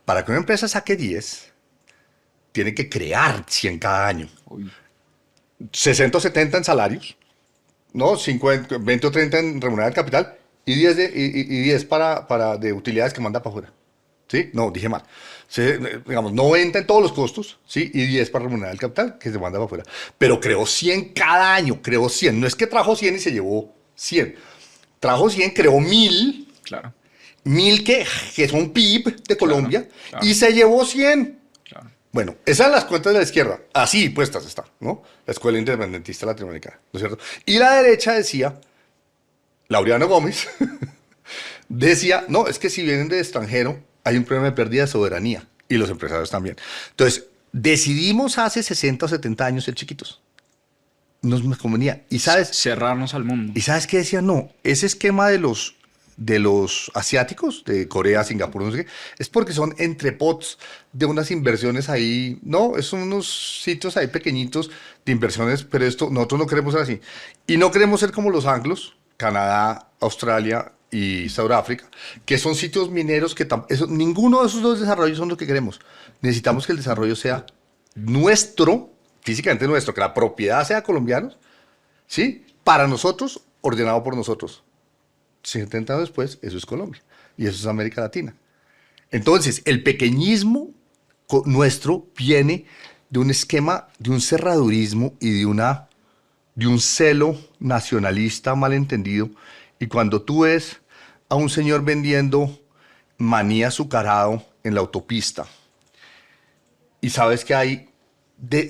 [SPEAKER 2] Para que una empresa saque 10, tiene que crear 100 cada año. 60 o 70 en salarios, ¿no? 50, 20 o 30 en remunerar el capital y 10 de utilidades que manda para afuera. ¿Sí? No, dije mal. Digamos, 90 en todos los costos, ¿sí? Y 10 para remunerar el capital que se manda para afuera. Pero creó 100 cada año, creó 100. No es que trajo 100 y se llevó 100. Trajo 100, creó 1000.
[SPEAKER 1] Claro.
[SPEAKER 2] 1000 que son PIB de Colombia,
[SPEAKER 1] claro.
[SPEAKER 2] Y se llevó 100.
[SPEAKER 1] Claro.
[SPEAKER 2] Bueno, esas son las cuentas de la izquierda. Así puestas está, ¿no? La Escuela Independentista Latinoamericana, ¿no es cierto? Y la derecha decía, Laureano Gómez, decía, no, es que si vienen de extranjero, hay un problema de pérdida de soberanía. Y los empresarios también. Entonces, decidimos hace 60 o 70 años ser chiquitos. Nos convenía. Y sabes...
[SPEAKER 1] Cerrarnos al mundo.
[SPEAKER 2] ¿Y sabes qué decía? No, ese esquema de los asiáticos, de Corea, Singapur, no sé qué, es porque son entrepots de unas inversiones ahí, no, son unos sitios ahí pequeñitos de inversiones, pero nosotros no queremos ser así. Y no queremos ser como los anglos, Canadá, Australia y Sudáfrica, que son sitios mineros que ninguno de esos dos desarrollos son lo que queremos. Necesitamos que el desarrollo sea nuestro, físicamente nuestro, que la propiedad sea colombiana, ¿sí? Para nosotros, ordenado por nosotros. 70 años después, eso es Colombia y eso es América Latina. Entonces, el pequeñismo nuestro viene de un esquema, de un cerradurismo y de un celo nacionalista malentendido. Y cuando tú ves a un señor vendiendo maní azucarado en la autopista y sabes que hay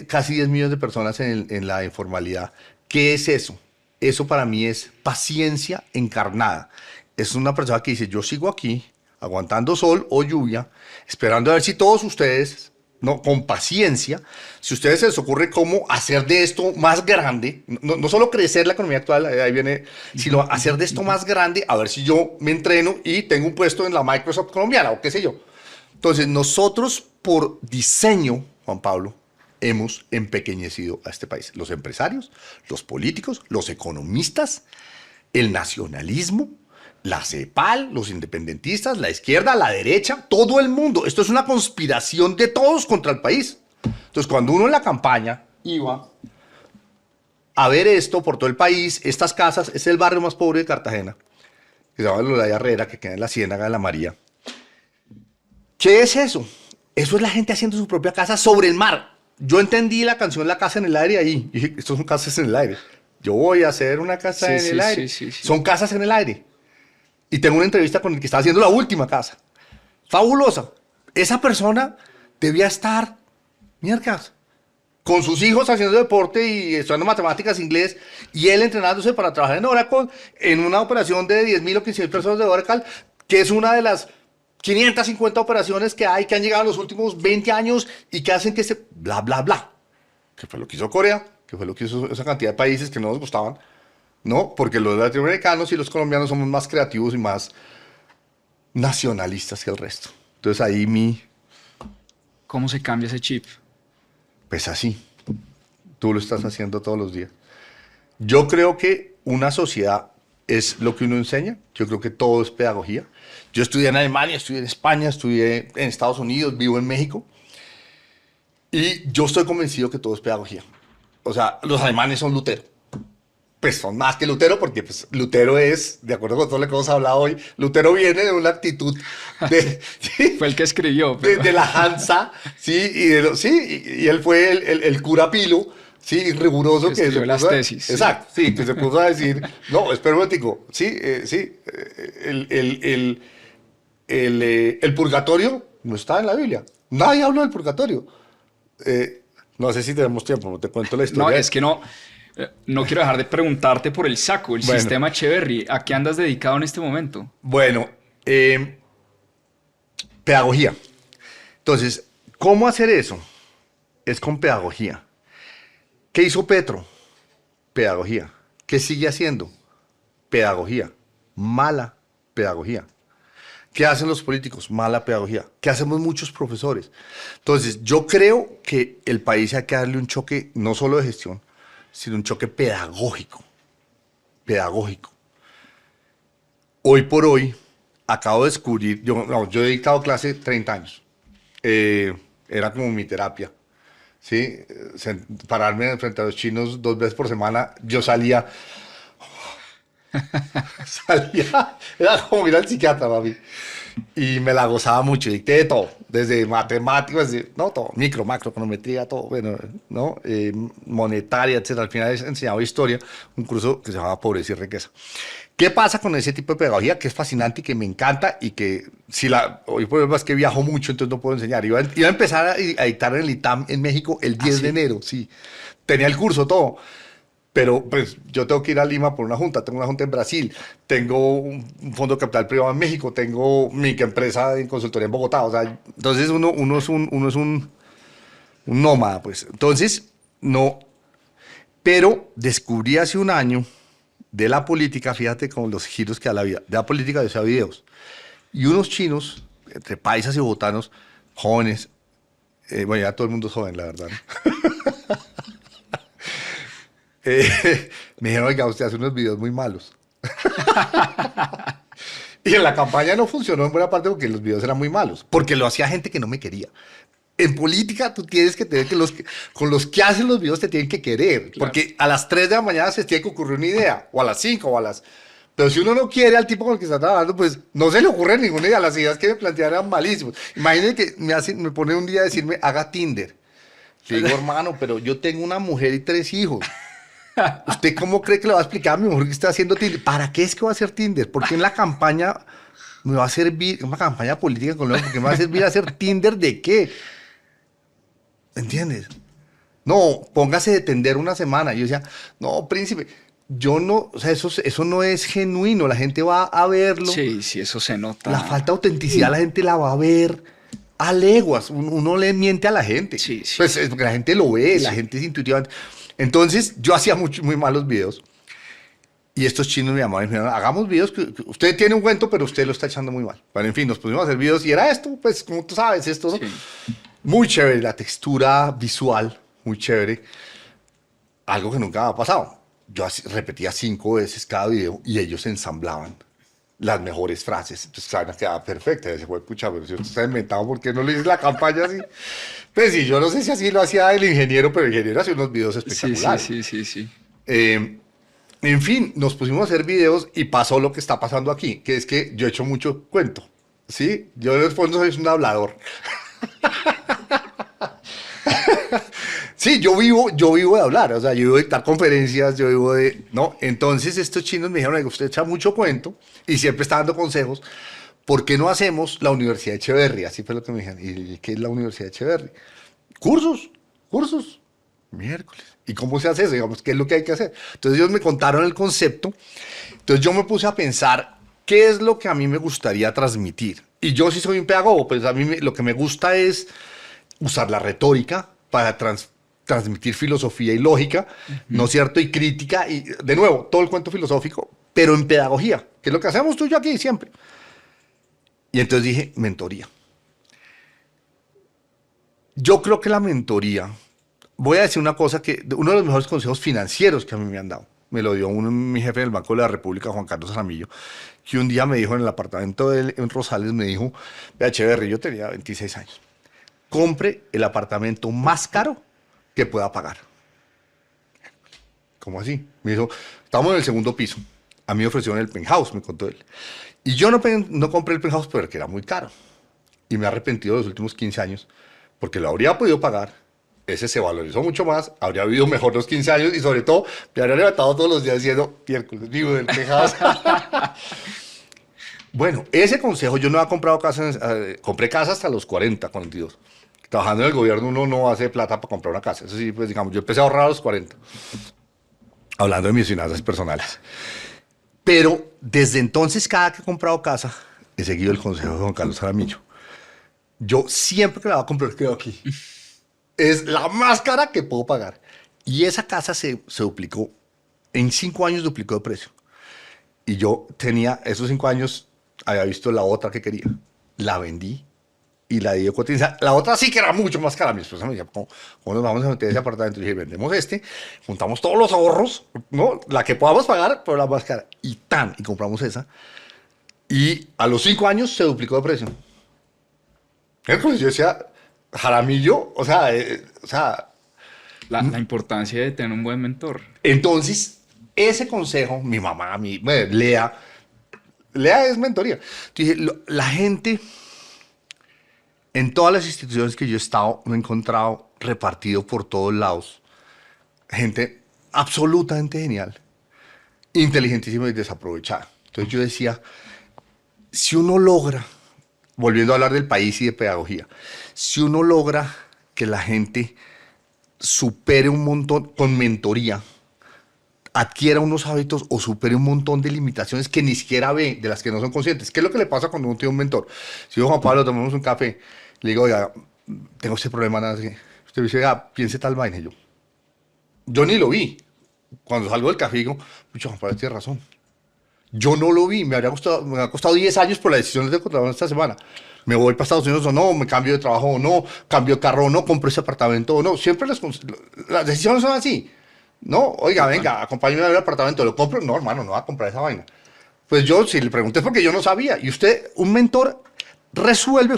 [SPEAKER 2] casi 10 millones de personas en la informalidad, ¿qué es eso? Eso para mí es paciencia encarnada. Es una persona que dice, yo sigo aquí, aguantando sol o lluvia, esperando a ver si todos ustedes, no, con paciencia, si a ustedes se les ocurre cómo hacer de esto más grande, no solo crecer la economía actual, ahí viene, sino hacer de esto más grande, a ver si yo me entreno y tengo un puesto en la Microsoft colombiana o qué sé yo. Entonces, nosotros por diseño, Juan Pablo, hemos empequeñecido a este país. Los empresarios, los políticos, los economistas, el nacionalismo, la CEPAL, los independentistas, la izquierda, la derecha, todo el mundo. Esto es una conspiración de todos contra el país. Entonces, cuando uno en la campaña iba a ver esto por todo el país, estas casas, es el barrio más pobre de Cartagena, que se llama Lolaya Herrera, que queda en la Ciénaga de la María. ¿Qué es eso? Eso es la gente haciendo su propia casa sobre el mar. Yo entendí la canción La Casa en el Aire ahí. Y dije, estos son casas en el aire. Yo voy a hacer una casa en el aire. Sí. Son casas en el aire. Y tengo una entrevista con el que está haciendo la última casa. Fabulosa. Esa persona debía estar, miércoles, con sus hijos haciendo deporte y estudiando matemáticas, inglés, y él entrenándose para trabajar en Oracle, en una operación de 10.000 o 15.000 personas de Oracle, que es una de las 550 operaciones que hay, que han llegado en los últimos 20 años y que hacen que se bla, bla, bla. Que fue lo que hizo Corea, que fue lo que hizo esa cantidad de países que no nos gustaban, ¿no? Porque los latinoamericanos y los colombianos somos más creativos y más nacionalistas que el resto. Entonces ahí
[SPEAKER 1] ¿Cómo se cambia ese chip?
[SPEAKER 2] Pues así. Tú lo estás haciendo todos los días. Yo creo que una sociedad es lo que uno enseña. Yo creo que todo es pedagogía. Yo estudié en Alemania, estudié en España, estudié en Estados Unidos, vivo en México. Y yo estoy convencido que todo es pedagogía. O sea, los alemanes son Lutero. Pues son más que Lutero, porque pues, Lutero es, de acuerdo con todo lo que hemos hablado hoy, Lutero viene de una actitud de... ¿sí?
[SPEAKER 1] Fue el que escribió.
[SPEAKER 2] De la Hansa, ¿sí? Y él fue el cura Pilo, ¿sí? Riguroso que
[SPEAKER 1] escribió las tesis.
[SPEAKER 2] Exacto, sí, que se puso a decir, no, espera un momentico, sí, el purgatorio no está en la Biblia. Nadie habla del purgatorio. No sé si tenemos tiempo, te cuento la historia.
[SPEAKER 1] No, es que no quiero dejar de preguntarte por el saco, el sistema Echeverry. ¿A qué andas dedicado en este momento?
[SPEAKER 2] Bueno, pedagogía. Entonces, ¿cómo hacer eso? Es con pedagogía. ¿Qué hizo Petro? Pedagogía. ¿Qué sigue haciendo? Pedagogía. Mala pedagogía. ¿Qué hacen los políticos? Mala pedagogía. ¿Qué hacemos muchos profesores? Entonces, yo creo que el país hay que darle un choque, no solo de gestión, sino un choque pedagógico. Pedagógico. Hoy por hoy, acabo de descubrir, yo he dictado clase 30 años. Era como mi terapia. ¿Sí? Pararme frente a los chinos 2 veces por semana, yo salía, era como ir al psiquiatra, mami. Y me la gozaba mucho, dicté de todo, desde matemáticas, no, todo, micro, macroeconometría, todo, bueno, ¿no? Monetaria, etcétera. Al final enseñaba historia, un curso que se llamaba Pobreza y Riqueza. ¿Qué pasa con ese tipo de pedagogía que es fascinante y que me encanta y que hoy por ejemplo es que viajo mucho, entonces no puedo enseñar? Iba a empezar a dictar en el ITAM en México el 10 de enero, sí. Tenía el curso, todo. Pero pues yo tengo que ir a Lima por una junta, tengo una junta en Brasil, tengo un fondo de capital privado en México, tengo mi empresa en consultoría en Bogotá, o sea, entonces uno es un nómada, pues. Entonces, no, pero descubrí hace un año de la política, fíjate con los giros que da la vida, de la política yo hacía videos, y unos chinos, entre paisas y bogotanos, jóvenes, bueno, ya todo el mundo es joven, la verdad, ¿no? Me dijeron, oiga, usted hace unos videos muy malos. Y en la campaña no funcionó en buena parte porque los videos eran muy malos, porque lo hacía gente que no me quería. En política tú tienes que tener que con los que hacen los videos te tienen que querer,
[SPEAKER 1] Claro.
[SPEAKER 2] porque a las 3 de la mañana se tiene que ocurrir una idea, o a las 5 o a las... Pero si uno no quiere al tipo con el que está trabajando, pues no se le ocurre ninguna idea. Las ideas que me planteaban eran malísimas. Imagínense que me pone un día a decirme, haga Tinder. Le digo, hermano, pero yo tengo una mujer y 3 hijos. ¿Usted cómo cree que le va a explicar a mi mujer que está haciendo Tinder? ¿Para qué es que va a hacer Tinder? ¿Por qué en la campaña me va a servir, una campaña política con León, por qué me va a servir hacer Tinder de qué? ¿Entiendes? No, póngase de tender una semana. Yo decía, no, príncipe, yo no, o sea, eso no es genuino. La gente va a verlo.
[SPEAKER 1] Sí, sí, eso se nota.
[SPEAKER 2] La falta de autenticidad, la gente la va a ver a leguas. Uno le miente a la gente.
[SPEAKER 1] Sí, sí.
[SPEAKER 2] Pues porque la gente lo ve, la
[SPEAKER 1] Sí.
[SPEAKER 2] gente es intuitiva. Entonces, yo hacía muy malos videos. Y estos chinos me llamaban y me dijeron, hagamos videos, que usted tiene un cuento, pero usted lo está echando muy mal. Bueno, en fin, nos pusimos a hacer videos y era esto, pues como tú sabes, esto, ¿no?
[SPEAKER 1] Sí.
[SPEAKER 2] Muy chévere, la textura visual, muy chévere. Algo que nunca me ha pasado. Yo repetía 5 veces cada video y ellos ensamblaban las mejores frases. Entonces, claro, quedaba perfecta. Y se fue, pucha, pero si usted está inventado, ¿por qué no le hice la campaña así? Pues sí, yo no sé si así lo hacía el ingeniero, pero el ingeniero hacía unos videos
[SPEAKER 1] Sí,
[SPEAKER 2] espectaculares.
[SPEAKER 1] sí.
[SPEAKER 2] En fin, nos pusimos a hacer videos y pasó lo que está pasando aquí, que es que yo he hecho mucho cuento, ¿sí? Yo en el fondo soy un hablador. Sí, yo vivo de hablar, o sea, yo vivo de dar conferencias, yo vivo de... ¿no? Entonces estos chinos me dijeron, "Oiga, usted echa mucho cuento y siempre está dando consejos, ¿por qué no hacemos la Universidad de Echeverry?" Así fue lo que me dijeron. ¿Y qué es la Universidad de Echeverry? Cursos. Miércoles. ¿Y cómo se hace eso? Digamos, ¿qué es lo que hay que hacer? Entonces ellos me contaron el concepto. Entonces yo me puse a pensar, ¿qué es lo que a mí me gustaría transmitir? Y yo sí soy un pedagogo, pues a mí lo que me gusta es usar la retórica para transmitir filosofía y lógica, ¿no es cierto? Y crítica, y de nuevo, todo el cuento filosófico, pero en pedagogía, que es lo que hacemos tú y yo aquí siempre. Y entonces dije, mentoría. Yo creo que la mentoría, voy a decir una cosa que, uno de los mejores consejos financieros que a mí me han dado, me lo dio mi jefe del Banco de la República, Juan Carlos Jaramillo, que un día me dijo en el apartamento de él, en Rosales, me dijo, vea, Echeverry, yo tenía 26 años, compre el apartamento más caro que pueda pagar. ¿Cómo así? Me dijo, estamos en el segundo piso, a mí me ofrecieron el penthouse, me contó él. Y yo no compré el penthouse porque era muy caro. Y me he arrepentido de los últimos 15 años porque lo habría podido pagar. Ese se valorizó mucho más, habría vivido mejor los 15 años y sobre todo me habría levantado todos los días diciendo, miércoles, vivo del penthouse. Bueno, ese consejo, yo no he comprado casa, compré casa hasta los 40, 42. Trabajando en el gobierno uno no hace plata para comprar una casa. Eso sí, pues digamos, yo empecé a ahorrar a los 40. Hablando de mis finanzas personales. Pero desde entonces, cada que he comprado casa, he seguido el consejo de Juan Carlos Jaramillo. Yo siempre que la voy a comprar, quedo aquí. Es la más cara que puedo pagar. Y esa casa se duplicó. En 5 años duplicó de precio. Y yo tenía, esos 5 años, había visto la otra que quería. La vendí y la di de cotizar. La otra sí que era mucho más cara. Mi esposa me decía, ¿cómo nos vamos a meter ese apartamento? Y dije, vendemos este, juntamos todos los ahorros, ¿no? La que podamos pagar, pero la más cara. Y compramos esa. Y a los 5 años se duplicó de precio. Entonces yo decía, Jaramillo, o sea,
[SPEAKER 1] La importancia de tener un buen mentor.
[SPEAKER 2] entonces, ese consejo, mi mamá, bueno, Lea es mentoría. Dije, la gente, en todas las instituciones que yo he estado, me he encontrado repartido por todos lados. Gente absolutamente genial, inteligentísima y desaprovechada. Entonces yo decía, si uno logra, volviendo a hablar del país y de pedagogía, si uno logra que la gente supere un montón con mentoría, adquiera unos hábitos o supere un montón de limitaciones que ni siquiera ve, de las que no son conscientes. ¿Qué es lo que le pasa cuando uno tiene un mentor? Si yo, Juan Pablo, tomamos un café, le digo, oiga, tengo este problema, nada así. Usted me dice, piense tal vaina. Y yo ni lo vi. Cuando salgo del café digo, pucha, Juan Pablo tiene razón. Yo no lo vi, me ha costado 10 años por las decisiones de contratar esta semana. Me voy para Estados Unidos o no, me cambio de trabajo o no, cambio de carro o no, compro ese apartamento o no. Siempre las decisiones son así. No, oiga, venga, acompáñame a ver el apartamento, ¿lo compro? No, hermano, no va a comprar esa vaina. Pues yo, si le pregunté es porque yo no sabía. Y usted, un mentor, resuelve,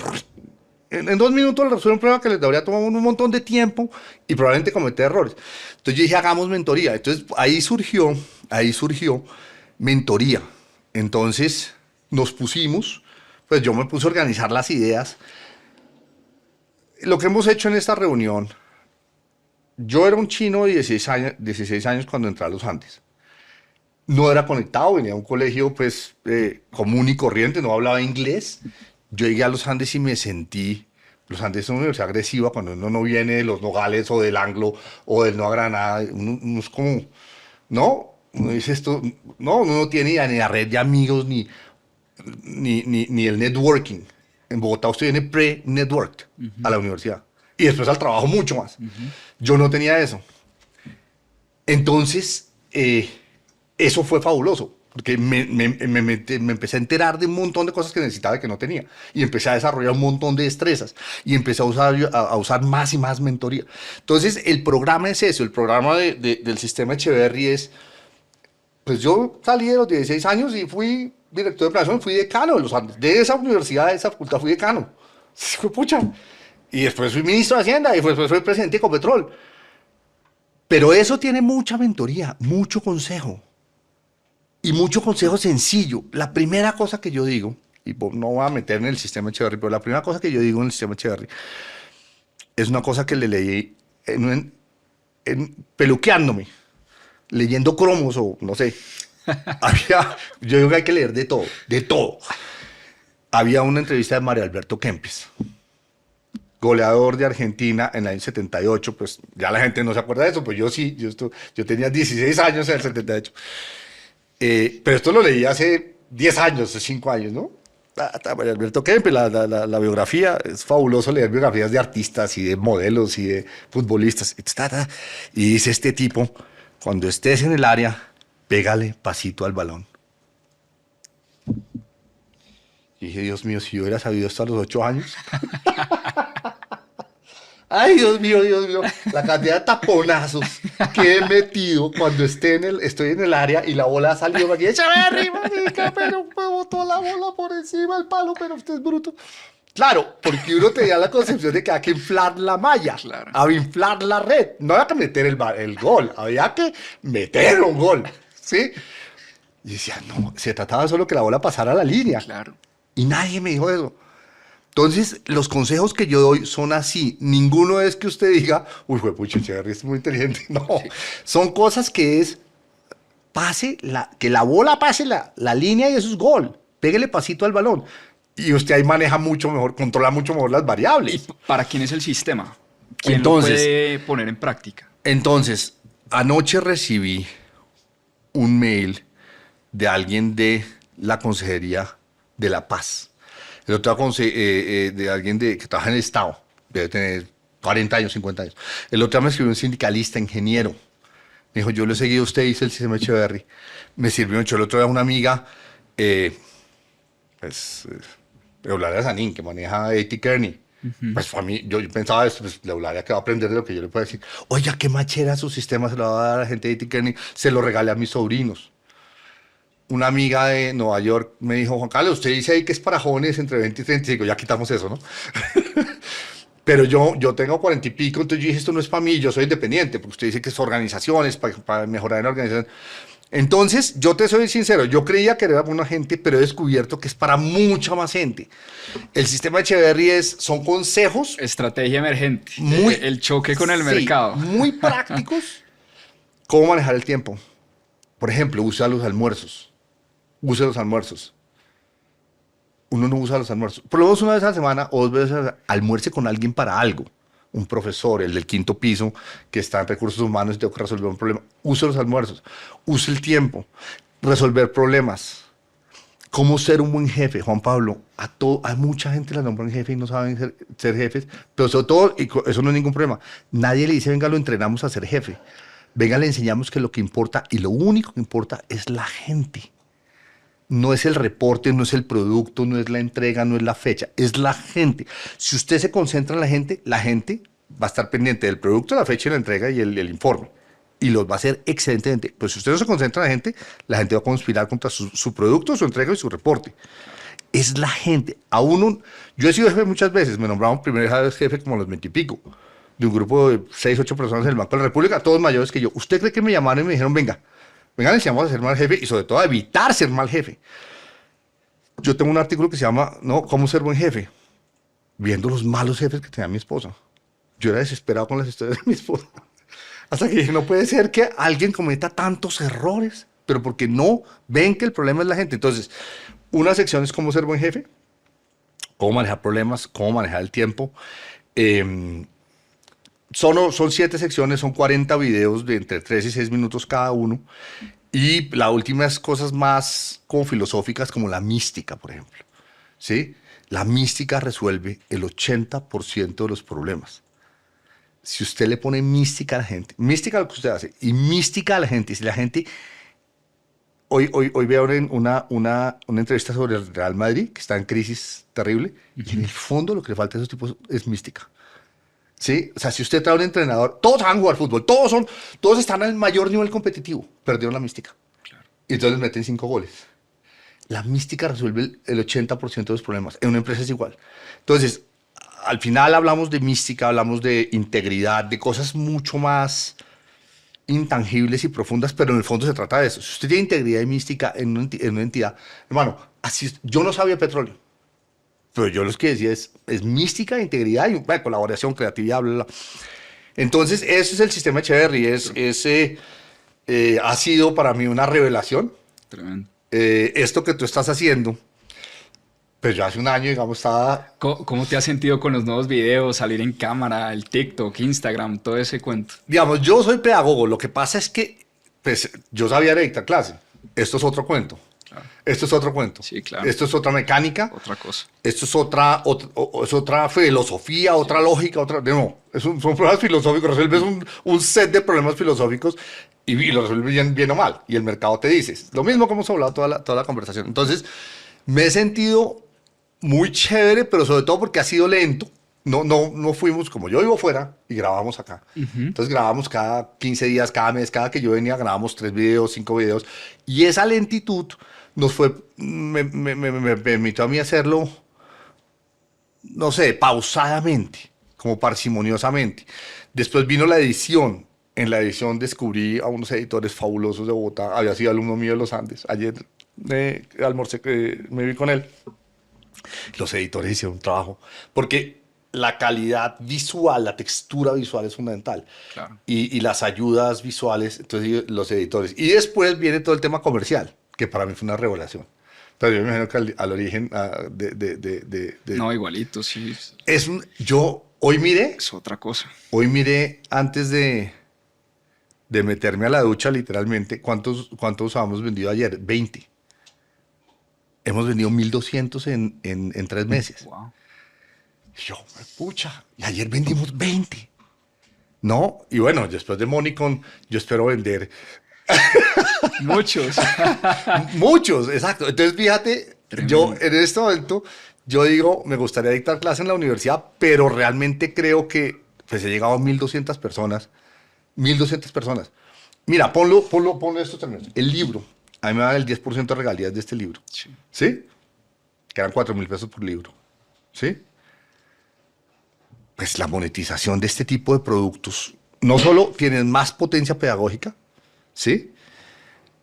[SPEAKER 2] en 2 minutos le resuelve un problema que les debería tomar un montón de tiempo y probablemente cometer errores. Entonces yo dije, hagamos mentoría. Entonces ahí surgió mentoría. Entonces nos pusimos, pues yo me puse a organizar las ideas. Lo que hemos hecho en esta reunión, yo era un chino de 16 años cuando entré a los Andes. No era conectado, venía a un colegio pues común y corriente, no hablaba inglés. Yo llegué a los Andes y me sentí, los Andes son una universidad agresiva cuando uno no viene de los Nogales o del Anglo o del Nueva Granada, uno es como, ¿no? Uno dice esto, no, uno no tiene ni la red de amigos ni el networking. En Bogotá usted viene pre-networked a la universidad y después al trabajo mucho más. Yo no tenía eso. Entonces, eso fue fabuloso, porque me empecé a enterar de un montón de cosas que necesitaba y que no tenía. Y empecé a desarrollar un montón de destrezas. Y empecé a usar más y más mentoría. Entonces, el programa es eso. El programa del sistema Echeverry es... Pues yo salí de los 16 años y fui director de planeación, fui decano de los Andes. De esa universidad, de esa facultad, fui decano. Fue pucha. Y después fui ministro de Hacienda y después fui presidente de Ecopetrol. Pero eso tiene mucha mentoría, mucho consejo. Y mucho consejo sencillo. La primera cosa que yo digo, y no voy a meter en el sistema Echeverry, pero la primera cosa que yo digo en el sistema Echeverry es una cosa que le leí peluqueándome, leyendo cromos o no sé. Yo digo que hay que leer de todo, de todo. Había una entrevista de Mario Alberto Kempes, goleador de Argentina en el año 78, pues ya la gente no se acuerda de eso, pues yo sí, yo tenía 16 años en el 78. Pero esto lo leí hace 10 años, 5 años, ¿no? Mario Alberto Kempes, la biografía, es fabuloso leer biografías de artistas y de modelos y de futbolistas. Y dice este tipo, cuando estés en el área, pégale pasito al balón. Y dije, Dios mío, si yo hubiera sabido esto a los 8 años. Ay, Dios mío, la cantidad de taponazos que he metido cuando estoy en el área y la bola ha salido aquí. Echeverry, marica, pero me botó la bola por encima del palo, pero usted es bruto. Claro, porque uno tenía la concepción de que había que inflar la malla, claro. Había que inflar la red. No había que meter el gol, había que meter un gol, ¿sí? Y decía, no, se trataba solo que la bola pasara a la línea.
[SPEAKER 1] Claro.
[SPEAKER 2] Y nadie me dijo eso. Entonces, los consejos que yo doy son así. Ninguno es que usted diga, uy, fue pucha, Echeverry es muy inteligente. No, sí. Son cosas que es, que la bola pase la línea y eso es gol. Pégale pasito al balón. Y usted ahí maneja mucho mejor, controla mucho mejor las variables.
[SPEAKER 1] ¿Y para quién es el sistema? ¿Quién lo puede poner en práctica?
[SPEAKER 2] Entonces, anoche recibí un mail de alguien de la Consejería de la Paz. El otro de alguien que trabaja en el Estado, debe tener 40 años, 50 años. El otro me escribió un sindicalista, ingeniero. Me dijo, yo lo he seguido a usted, dice el sistema Echeverry. Me sirvió mucho. El otro era una amiga, Eulalia Sanín, que maneja A.T. Kearney. Pues para mí, yo pensaba esto, pues la Eulalia que va a aprender de lo que yo le puedo decir. Oiga, qué machera su sistema, se lo va a dar a la gente de A.T. Kearney, se lo regalé a mis sobrinos. Una amiga de Nueva York me dijo, Juan Carlos, usted dice ahí que es para jóvenes entre 20 y 35, ya quitamos eso, ¿no? Pero yo tengo 40 y pico, entonces yo dije, esto no es para mí, yo soy independiente, porque usted dice que es organizaciones, para mejorar en la organización. Entonces, yo te soy sincero, yo creía que era para una gente, pero he descubierto que es para mucha más gente. El sistema Echeverry son consejos.
[SPEAKER 1] Estrategia emergente, el choque con el mercado.
[SPEAKER 2] Muy prácticos. ¿Cómo manejar el tiempo? Por ejemplo, usa los almuerzos. Use los almuerzos. Uno no usa los almuerzos. Por lo menos una vez a la semana o 2 veces a la semana, almuerce con alguien para algo. Un profesor, el del 5º piso, que está en recursos humanos y tengo que resolver un problema. Use los almuerzos. Use el tiempo. Resolver problemas. ¿Cómo ser un buen jefe? Juan Pablo, a mucha gente la nombran jefe y no saben ser jefes, pero sobre todo, y eso no es ningún problema, nadie le dice, venga, lo entrenamos a ser jefe. Venga, le enseñamos que lo que importa y lo único que importa es la gente. No es el reporte, no es el producto, no es la entrega, no es la fecha, es la gente. Si usted se concentra en la gente va a estar pendiente del producto, la fecha y la entrega y el informe. y los va a hacer excelentemente. Pues si usted no se concentra en la gente va a conspirar contra su producto, su entrega y su reporte. Es la gente. A uno, yo he sido jefe muchas veces, me nombraron primera vez jefe como a los 20 y pico, de un grupo de 6, 8 personas en el Banco de la República, todos mayores que yo. ¿Usted cree que me llamaron y me dijeron, venga, necesitamos a ser mal jefe y sobre todo a evitar ser mal jefe? Yo tengo un artículo que se llama, ¿no? ¿Cómo ser buen jefe? Viendo los malos jefes que tenía mi esposa. Yo era desesperado con las historias de mi esposa. Hasta que dije, no puede ser que alguien cometa tantos errores, pero porque no ven que el problema es la gente. Entonces, una sección es cómo ser buen jefe, cómo manejar problemas, cómo manejar el tiempo. Son 7 secciones, son 40 videos de entre 3 y 6 minutos cada uno. Y la última es cosas más como filosóficas, como la mística, por ejemplo. ¿Sí? La mística resuelve el 80% de los problemas. Si usted le pone mística a la gente, mística a lo que usted hace, y mística a la gente, si la gente... Hoy veo una entrevista sobre el Real Madrid, que está en crisis terrible, y en el fondo lo que le falta a esos tipos es mística. ¿Sí? O sea, si usted trae un entrenador, todos van a jugar fútbol, todos están al mayor nivel competitivo, perdieron la mística. Claro. Y entonces les meten 5 goles. La mística resuelve el 80% de los problemas. En una empresa es igual. Entonces, al final hablamos de mística, hablamos de integridad, de cosas mucho más intangibles y profundas, pero en el fondo se trata de eso. Si usted tiene integridad y mística en una entidad, hermano, yo no sabía petróleo, pero yo lo que decía es mística, integridad y colaboración, creatividad, bla, bla. Entonces, ese es el sistema Echeverry. Ha sido para mí una revelación.
[SPEAKER 1] Tremendo.
[SPEAKER 2] Esto que tú estás haciendo, pues yo hace un año, digamos, estaba...
[SPEAKER 1] ¿Cómo te has sentido con los nuevos videos, salir en cámara, el TikTok, Instagram, todo ese cuento?
[SPEAKER 2] Digamos, yo soy pedagogo. Lo que pasa es que pues, yo sabía dictar clase. Esto es otro cuento. Claro. Esto es otro cuento.
[SPEAKER 1] Sí, claro.
[SPEAKER 2] Esto es otra mecánica.
[SPEAKER 1] Otra cosa.
[SPEAKER 2] Esto es otra filosofía, otra lógica, no. Son problemas filosóficos. Resuelves un set de problemas filosóficos y lo resuelves bien o mal. Y el mercado te dice. Lo mismo que hemos hablado toda la conversación. Entonces, me he sentido muy chévere, pero sobre todo porque ha sido lento. No fuimos, como yo vivo fuera, y grabamos acá. Entonces grabamos cada 15 días, cada mes, cada que yo venía, grabamos 3 videos, 5 videos. Y esa lentitud me permitió a mí hacerlo, no sé, pausadamente, como parsimoniosamente. Después vino la edición. En la edición descubrí a unos editores fabulosos de Bogotá. Había sido alumno mío de los Andes. Ayer almorcé, me vi con él. Los editores hicieron un trabajo. Porque la calidad visual, la textura visual es fundamental. Claro. Y las ayudas visuales, entonces los editores. Y después viene todo el tema comercial, que para mí fue una revelación. Pero yo me imagino que al origen
[SPEAKER 1] No, igualito, sí.
[SPEAKER 2] Yo hoy miré...
[SPEAKER 1] Es otra cosa.
[SPEAKER 2] Hoy miré antes de meterme a la ducha, literalmente, ¿cuántos habíamos vendido ayer? 20. Hemos vendido 1,200 en 3 meses.
[SPEAKER 1] Wow.
[SPEAKER 2] Y yo, pucha, y ayer vendimos 20. ¿No? Y bueno, después de Monicon, yo espero vender...
[SPEAKER 1] Muchos.
[SPEAKER 2] Muchos, exacto. Entonces, fíjate, yo en este momento, yo digo, me gustaría dictar clase en la universidad, pero realmente creo que pues he llegado a 1,200 personas. 1,200 personas. Mira, ponlo estos términos. El libro, a mí me dan el 10% de regalías de este libro. Sí. ¿Sí? Que eran 4,000 pesos por libro. ¿Sí? Pues la monetización de este tipo de productos no solo tienen más potencia pedagógica, ¿sí?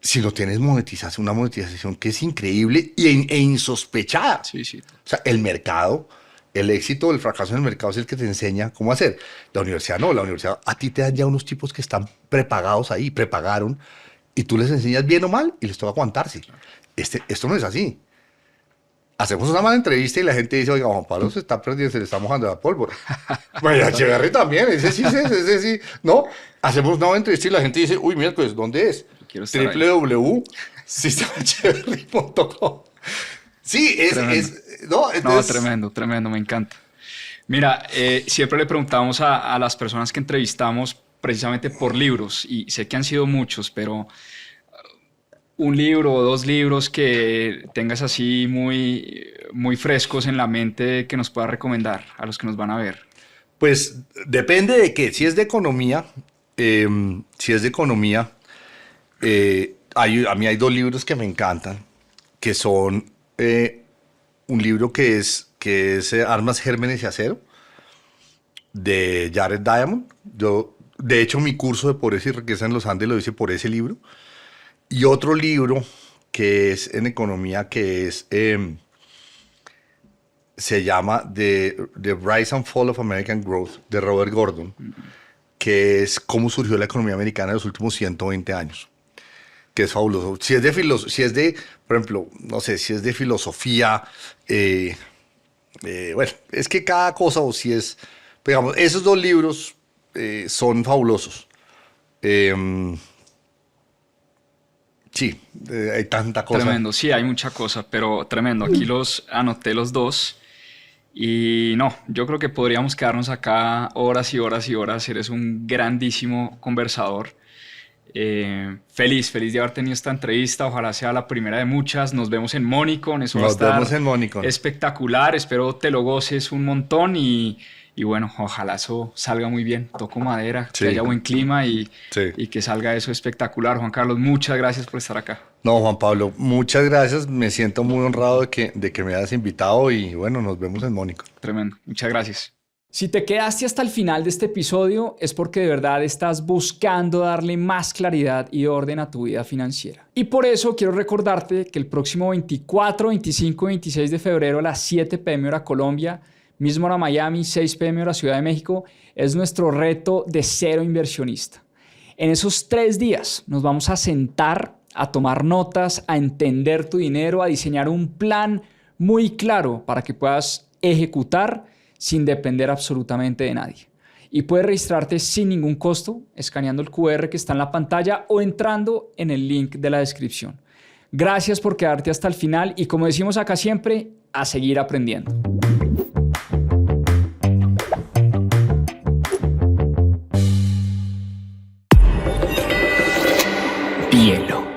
[SPEAKER 2] Sino tienes una monetización que es increíble e insospechada.
[SPEAKER 1] Sí, sí.
[SPEAKER 2] O sea, el mercado, el éxito o el fracaso en el mercado es el que te enseña cómo hacer. La universidad no, la universidad a ti te dan ya unos tipos que están prepagados ahí, prepagaron, y tú les enseñas bien o mal y les toca aguantarse. Claro. Esto no es así. Hacemos una mala entrevista y la gente dice, oiga, Juan Pablo se está perdiendo, se le está mojando la pólvora. Bueno, Echeverry también, ese sí. No, hacemos una buena entrevista y la gente dice, uy, mira, pues, ¿dónde es? www.sistemacheverry.com. Sí,
[SPEAKER 1] no, tremendo, me encanta. Mira, siempre le preguntábamos a las personas que entrevistamos precisamente por libros, y sé que han sido muchos, pero un libro o 2 libros que tengas así muy frescos en la mente que nos puedas recomendar a los que nos van a ver.
[SPEAKER 2] Pues depende de qué. Si es de economía, Si es de economía, a mí hay dos libros que me encantan, que son un libro que es Armas, Gérmenes y Acero, de Jared Diamond. De hecho, mi curso de Pobreza y Riqueza en los Andes lo hice por ese libro. Y otro libro que es en economía, que se llama The Rise and Fall of American Growth, de Robert Gordon, que es cómo surgió la economía americana en los últimos 120 años, que es fabuloso. Si es de, por ejemplo, no sé, si es de filosofía, bueno, es que cada cosa, o si es, digamos, esos dos libros son fabulosos. Sí, hay tanta cosa.
[SPEAKER 1] Tremendo, sí, hay mucha cosa, pero tremendo. Aquí los anoté los dos. Y no, yo creo que podríamos quedarnos acá horas y horas y horas. Eres un grandísimo conversador. Feliz de haber tenido esta entrevista. Ojalá sea la primera de muchas. Nos vemos en Monicon. Eso va a estar
[SPEAKER 2] vemos en Monicon.
[SPEAKER 1] Espectacular. Espero te lo goces un montón y bueno, ojalá eso salga muy bien. Toco madera,
[SPEAKER 2] sí,
[SPEAKER 1] que haya buen clima y
[SPEAKER 2] sí,
[SPEAKER 1] que salga eso espectacular. Juan Carlos, muchas gracias por estar acá.
[SPEAKER 2] No, Juan Pablo, muchas gracias. Me siento muy honrado de que me hayas invitado y bueno, nos vemos en Mónico.
[SPEAKER 1] Tremendo. Muchas gracias.
[SPEAKER 3] Si te quedaste hasta el final de este episodio es porque de verdad estás buscando darle más claridad y orden a tu vida financiera. Y por eso quiero recordarte que el próximo 24, 25 y 26 de febrero a las 7 p.m. hora Colombia, mismo hora Miami, 6 p.m. hora Ciudad de México, es nuestro reto de cero inversionista. En esos 3 días nos vamos a sentar, a tomar notas, a entender tu dinero, a diseñar un plan muy claro para que puedas ejecutar sin depender absolutamente de nadie. Y puedes registrarte sin ningún costo escaneando el QR que está en la pantalla o entrando en el link de la descripción. Gracias por quedarte hasta el final y como decimos acá siempre, a seguir aprendiendo.
[SPEAKER 1] Hielo.